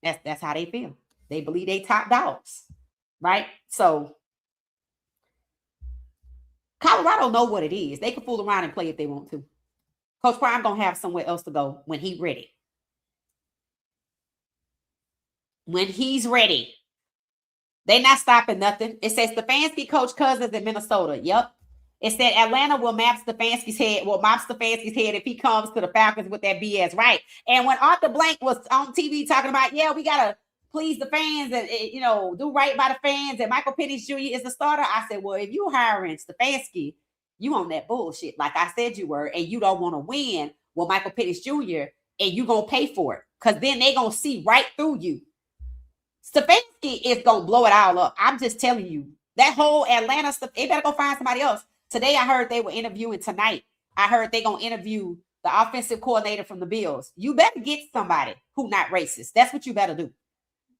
That's how they feel. They believe they top dogs, right? So Colorado know what it is. They can fool around and play if they want to. Coach Prime gonna have somewhere else to go when he's ready. When he's ready. They not stopping nothing. It says Stefanski coach Cousins in Minnesota. Yep. It said Atlanta will mop Stefanski's head if he comes to the Falcons with that BS, right? And when Arthur Blank was on TV talking about, yeah, we gotta please the fans and do right by the fans, and Michael Penix Jr. is the starter, I said, well, if you hiring Stefanski, you on that bullshit, like I said you were, and you don't want to win with Michael Penix Jr. and you gonna pay for it, because then they gonna see right through you. Stefanski is gonna blow it all up. I'm just telling you, that whole Atlanta stuff, they better go find somebody else. Today, I heard they were interviewing tonight. I heard they're going to interview the offensive coordinator from the Bills. You better get somebody who not racist. That's what you better do.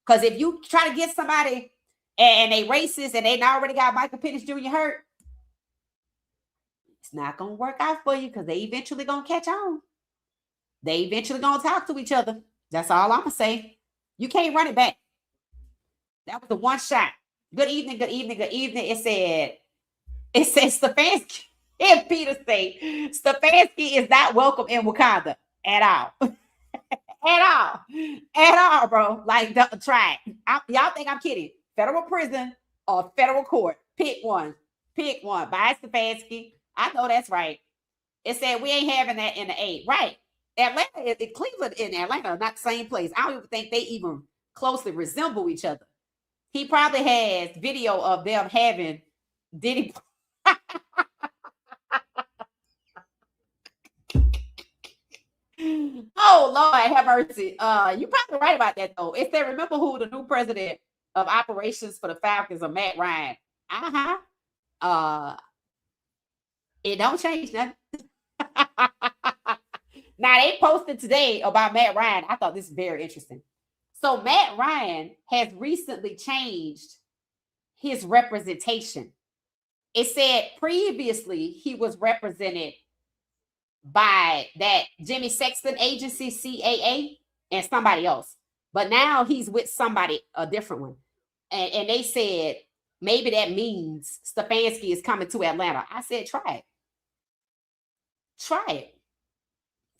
Because if you try to get somebody and they racist and they already got Michael Penix Jr. hurt, it's not going to work out for you because they eventually going to catch on. They eventually going to talk to each other. That's all I'm going to say. You can't run it back. That was the one shot. Good evening, good evening, good evening. It says Stefanski and Peter say Stefanski is not welcome in Wakanda at all. At all, bro. Like, try it. Y'all think I'm kidding. Federal prison or federal court. Pick one. Buy Stefanski. I know that's right. It said we ain't having that in the A. Right. Atlanta, Cleveland and Atlanta are not the same place. I don't even think they even closely resemble each other. He probably has video of them having Diddy. Oh Lord, have mercy. You probably right about that though. It said, remember who the new president of operations for the Falcons are, Matt Ryan. Uh-huh. It don't change nothing. Now they posted today about Matt Ryan. I thought this is very interesting. So Matt Ryan has recently changed his representation. It said previously he was represented by that Jimmy Sexton agency, CAA, and somebody else. But now he's with somebody, a different one. And they said maybe that means Stefanski is coming to Atlanta. I said, try it. Try it.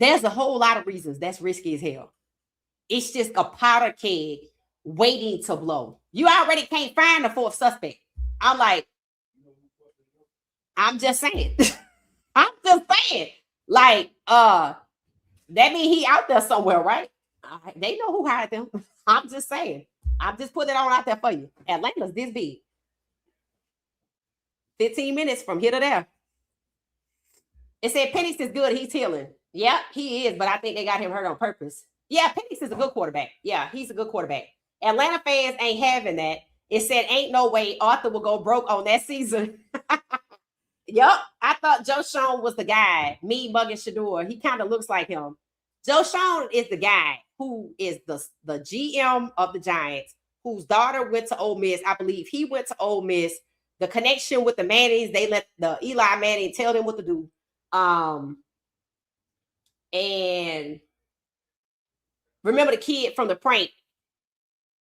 There's a whole lot of reasons that's risky as hell. It's just a powder keg waiting to blow. You already can't find the fourth suspect. I'm like, I'm just saying. I'm just saying. Like, that means he out there somewhere, right? They know who hired them. I'm just saying. I'm just putting it on out there for you. Atlanta's this big. 15 minutes from here to there. It said Penix is good. He's healing. Yeah, he is, but I think they got him hurt on purpose. Yeah, Penix is a good quarterback. Yeah, he's a good quarterback. Atlanta fans ain't having that. It said, ain't no way Arthur will go broke on that season. Yup, I thought Joe Schoen was the guy. Me, mugging Shedeur. He kind of looks like him. Joe Schoen is the guy who is the GM of the Giants, whose daughter went to Ole Miss. I believe he went to Ole Miss. The connection with the Mannings, they let the Eli Manning tell them what to do. And remember the kid from the prank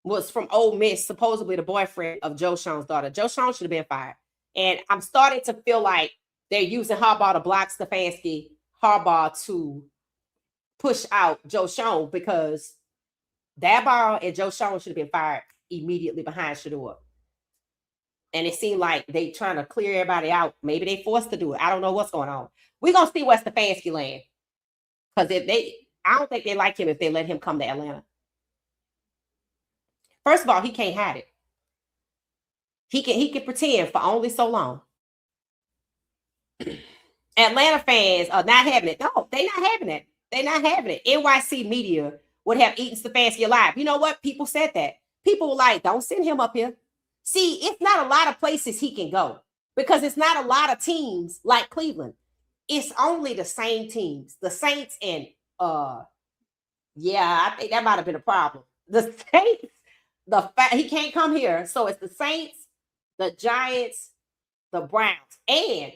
was from Ole Miss, supposedly the boyfriend of Joe Schoen's daughter. Joe Schoen should have been fired. And I'm starting to feel like they're using Harbaugh to block Stefanski, Harbaugh to push out Joe Schoen, because Harbaugh and Joe Schoen should have been fired immediately behind Shedeur. And it seemed like they trying to clear everybody out. Maybe they forced to do it. I don't know what's going on. We're going to see where Stefanski land. Because I don't think they like him if they let him come to Atlanta. First of all, he can't hide it. He can pretend for only so long. Atlanta fans are not having it. No, they're not having it. They're not having it. NYC media would have eaten Stefanski alive. You know what? People said that. People were like, don't send him up here. See, it's not a lot of places he can go, because it's not a lot of teams like Cleveland. It's only the same teams. The Saints and yeah, I think that might have been a problem. The Saints, he can't come here. So it's the Saints, the Giants, the Browns, and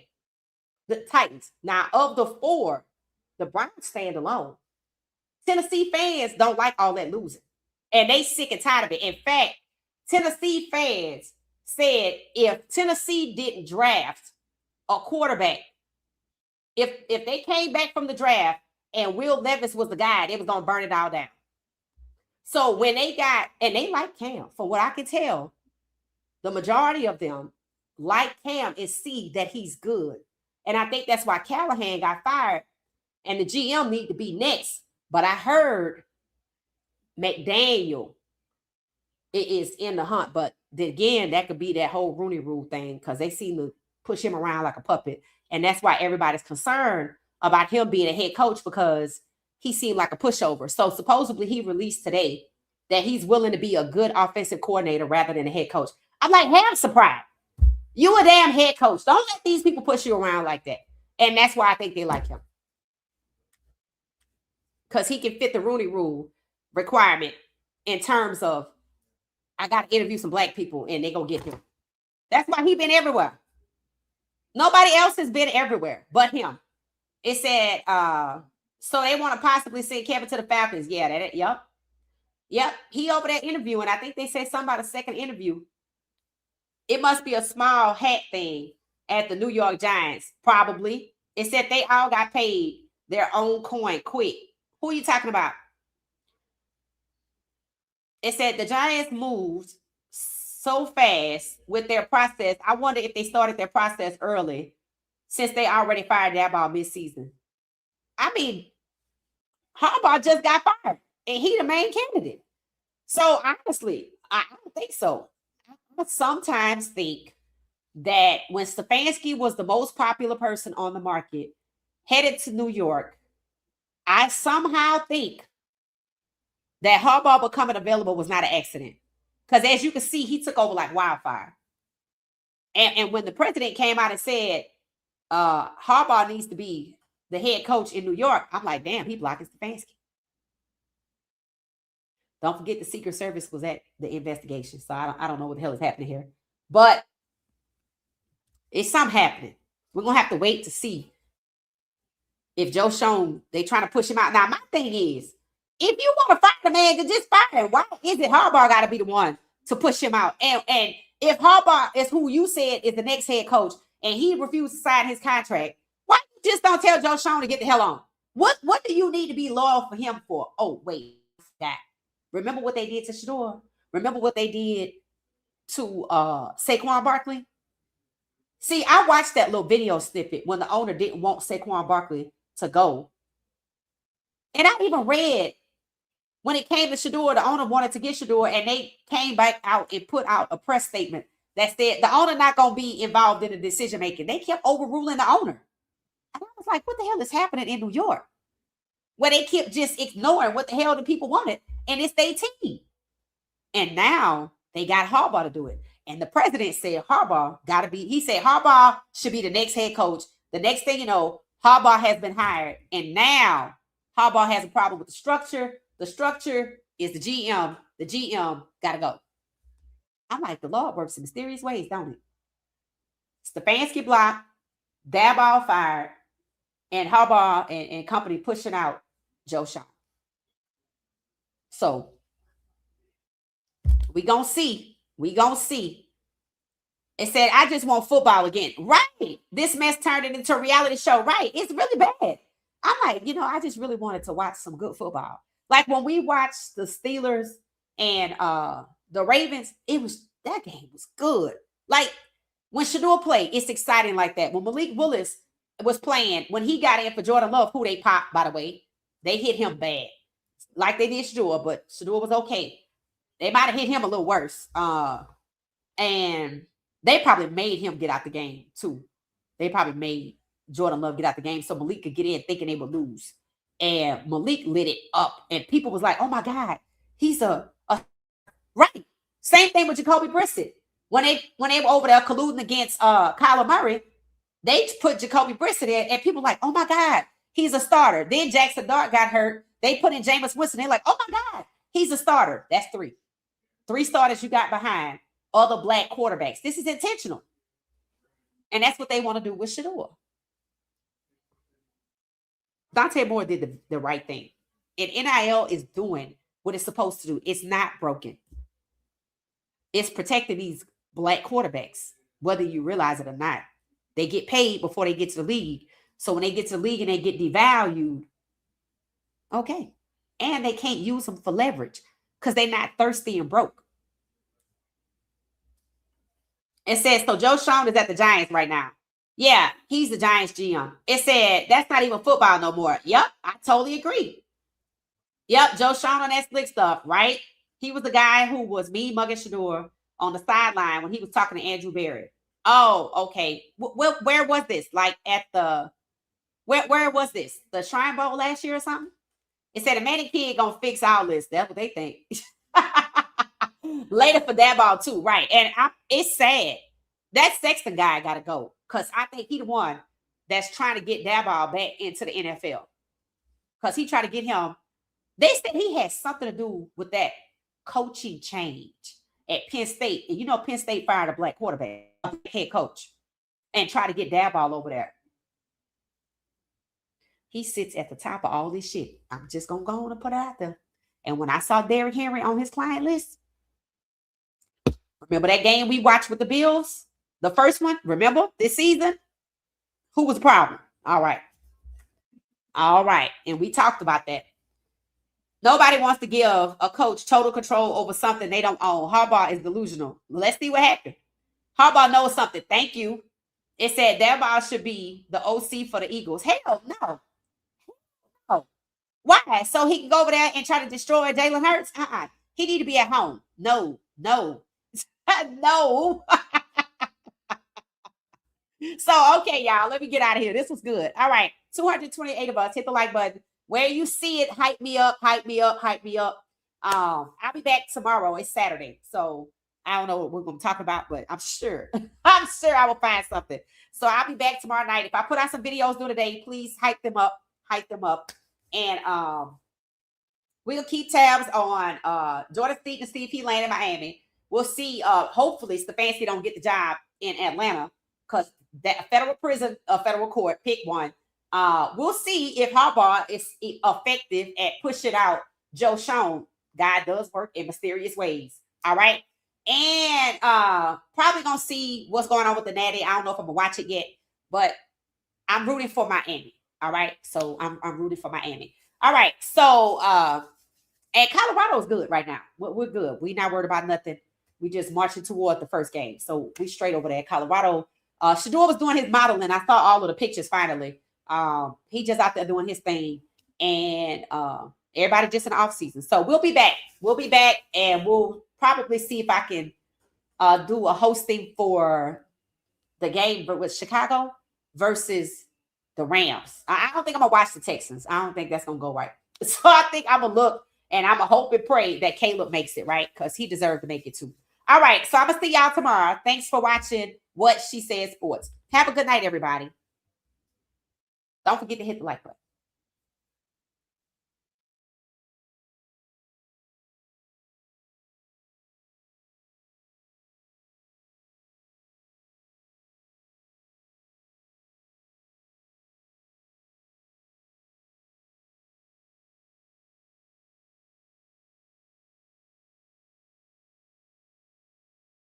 the Titans. Now, of the four, the Browns stand alone. Tennessee fans don't like all that losing, and they sick and tired of it. In fact, Tennessee fans said if Tennessee didn't draft a quarterback, if they came back from the draft and Will Levis was the guy, they was going to burn it all down. So when they like Cam, for what I can tell, the majority of them like Cam and see that he's good. And I think that's why Callahan got fired and the GM need to be next. But I heard McDaniel is in the hunt. But again, that could be that whole Rooney Rule thing, because they seem to push him around like a puppet. And that's why everybody's concerned about him being a head coach, because he seemed like a pushover. So supposedly he released today that he's willing to be a good offensive coordinator rather than a head coach. I'm like, have some pride. You a damn head coach. Don't let these people push you around like that. And that's why I think they like him, because he can fit the Rooney Rule requirement in terms of, I got to interview some black people and they're going to get him. That's why he been everywhere. Nobody else has been everywhere but him. It said, so they want to possibly send Kevin to the Falcons. Yeah, yep. He over there interviewing. I think they said something about a second interview. It must be a small hat thing at the New York Giants, probably. It said they all got paid their own coin quick. Who are you talking about? It said the Giants moved so fast with their process. I wonder if they started their process early, since they already fired Harbaugh mid-season. I mean, Harbaugh just got fired, and he the main candidate. So honestly, I don't think so. I sometimes think that when Stefanski was the most popular person on the market, headed to New York, I I somehow think that Harbaugh becoming available was not an accident. Because as you can see, he took over like wildfire. And when the president came out and said Harbaugh needs to be the head coach in New York, I'm like, damn, he blocking Stefanski. Don't forget the Secret Service was at the investigation. So I don't know what the hell is happening here. But it's something happening. We're going to have to wait to see if Joe Schoen, they trying to push him out. Now, my thing is, if you want to fire the man, then just fire him. Why is it Harbaugh got to be the one to push him out? And if Harbaugh is who you said is the next head coach and he refused to sign his contract, why you just don't tell Joe Schoen to get the hell on? What do you need to be loyal for him for? Oh, wait, that. Remember what they did to Shedeur? Remember what they did to Saquon Barkley? See, I watched that little video snippet when the owner didn't want Saquon Barkley to go. And I even read when it came to Shedeur, the owner wanted to get Shedeur, and they came back out and put out a press statement that said the owner not going to be involved in the decision making. They kept overruling the owner. And I was like, what the hell is happening in New York? Where they kept just ignoring what the hell the people wanted, and it's their team. And now they got Harbaugh to do it. And the president said Harbaugh got to be, he said Harbaugh should be the next head coach. The next thing you know, Harbaugh has been hired. And now Harbaugh has a problem with the structure. The structure is the GM. The GM got to go. I'm like, the Lord works in mysterious ways, don't it? Stefanski blocked, Daboll fired, and Harbaugh and company pushing out Joe Schoen. So we gonna see. We gonna see. It said, I just want football again. Right. This mess turned it into a reality show. Right. It's really bad. I'm like, I just really wanted to watch some good football. Like when we watched the Steelers and the Ravens, that game was good. Like when Shedeur played, it's exciting like that. When Malik Willis was playing, when he got in for Jordan Love, who they popped, by the way, they hit him bad. Like they did Shedeur, but Shedeur was okay. They might have hit him a little worse. And they probably made him get out the game too. They probably made Jordan Love get out the game so Malik could get in thinking they would lose. And Malik lit it up. And people was like, oh my God, he's a right. Same thing with Jacoby Brissett. When they were over there colluding against Kyler Murray, they put Jacoby Brissett in, and people were like, oh my God, he's a starter. Then Jackson Dart got hurt. They put in Jameis Winston. They're like, oh my God, he's a starter. That's 3. 3 starters you got behind other black quarterbacks. This is intentional. And that's what they want to do with Shedeur. Dante Moore did the right thing. And NIL is doing what it's supposed to do. It's not broken. It's protecting these black quarterbacks, whether you realize it or not. They get paid before they get to the league. So when they get to the league and they get devalued, okay. And they can't use them for leverage because they're not thirsty and broke. It says, so Joe Schoen is at the Giants right now. Yeah, he's the Giants GM. It said, that's not even football no more. Yep, I totally agree. Yep, Joe Schoen on that slick stuff, right? He was the guy who was me mugging Shedeur on the sideline when he was talking to Andrew Barrett. Oh, okay. Where was this? Like at the, where was this? The Shrine Bowl last year or something? It said, a Manning kid gonna fix all this. That's what they think. Later for that ball too, right? And it's sad. That Sexton guy got to go because I think he the one that's trying to get Daboll back into the NFL because he tried to get him. They said he had something to do with that coaching change at Penn State. And Penn State fired a black quarterback, a head coach, and tried to get Daboll over there. He sits at the top of all this shit. I'm just going to go on and put it out there. And when I saw Derrick Henry on his client list, remember that game we watched with the Bills? The first one, remember this season? Who was the problem? All right. And we talked about that. Nobody wants to give a coach total control over something they don't own. Harbaugh is delusional. Let's see what happened. Harbaugh knows something. Thank you. It said Daboll should be the OC for the Eagles. Hell no. Why? So he can go over there and try to destroy Jalen Hurts? He need to be at home. No. No. So, okay, y'all, let me get out of here. This was good. All right. 228 of us. Hit the like button. Where you see it, hype me up, hype me up, hype me up. I'll be back tomorrow. It's Saturday. So I don't know what we're going to talk about, but I'm sure, I'm sure I will find something. So I'll be back tomorrow night. If I put out some videos during the day, please hype them up, And we'll keep tabs on Jordan Seaton and CP Lane in Miami. We'll see. Hopefully Stefanski don't get the job in Atlanta because that federal prison, federal court, pick one. We'll see if Harbaugh is effective at pushing out Joe Schoen. God does work in mysterious ways. All right. And probably gonna see what's going on with the Natty. I don't know if I'm gonna watch it yet, but I'm rooting for Miami. All right. So I'm rooting for Miami. All right. So and Colorado's good right now. We're good. We're not worried about nothing. We just marching toward the first game. So we straight over there. Colorado. Shedeur was doing his modeling. I saw all of the pictures finally. He just out there doing his thing. And everybody just in the off season. So we'll be back. We'll be back and we'll probably see if I can do a hosting for the game with Chicago versus the Rams. I don't think I'm gonna watch the Texans. I don't think that's gonna go right. So I think I'm gonna look and I'm gonna hope and pray that Caleb makes it right because he deserved to make it too. All right, so I'm gonna see y'all tomorrow. Thanks for watching What She Said Sports. Have a good night, everybody. Don't forget to hit the like button.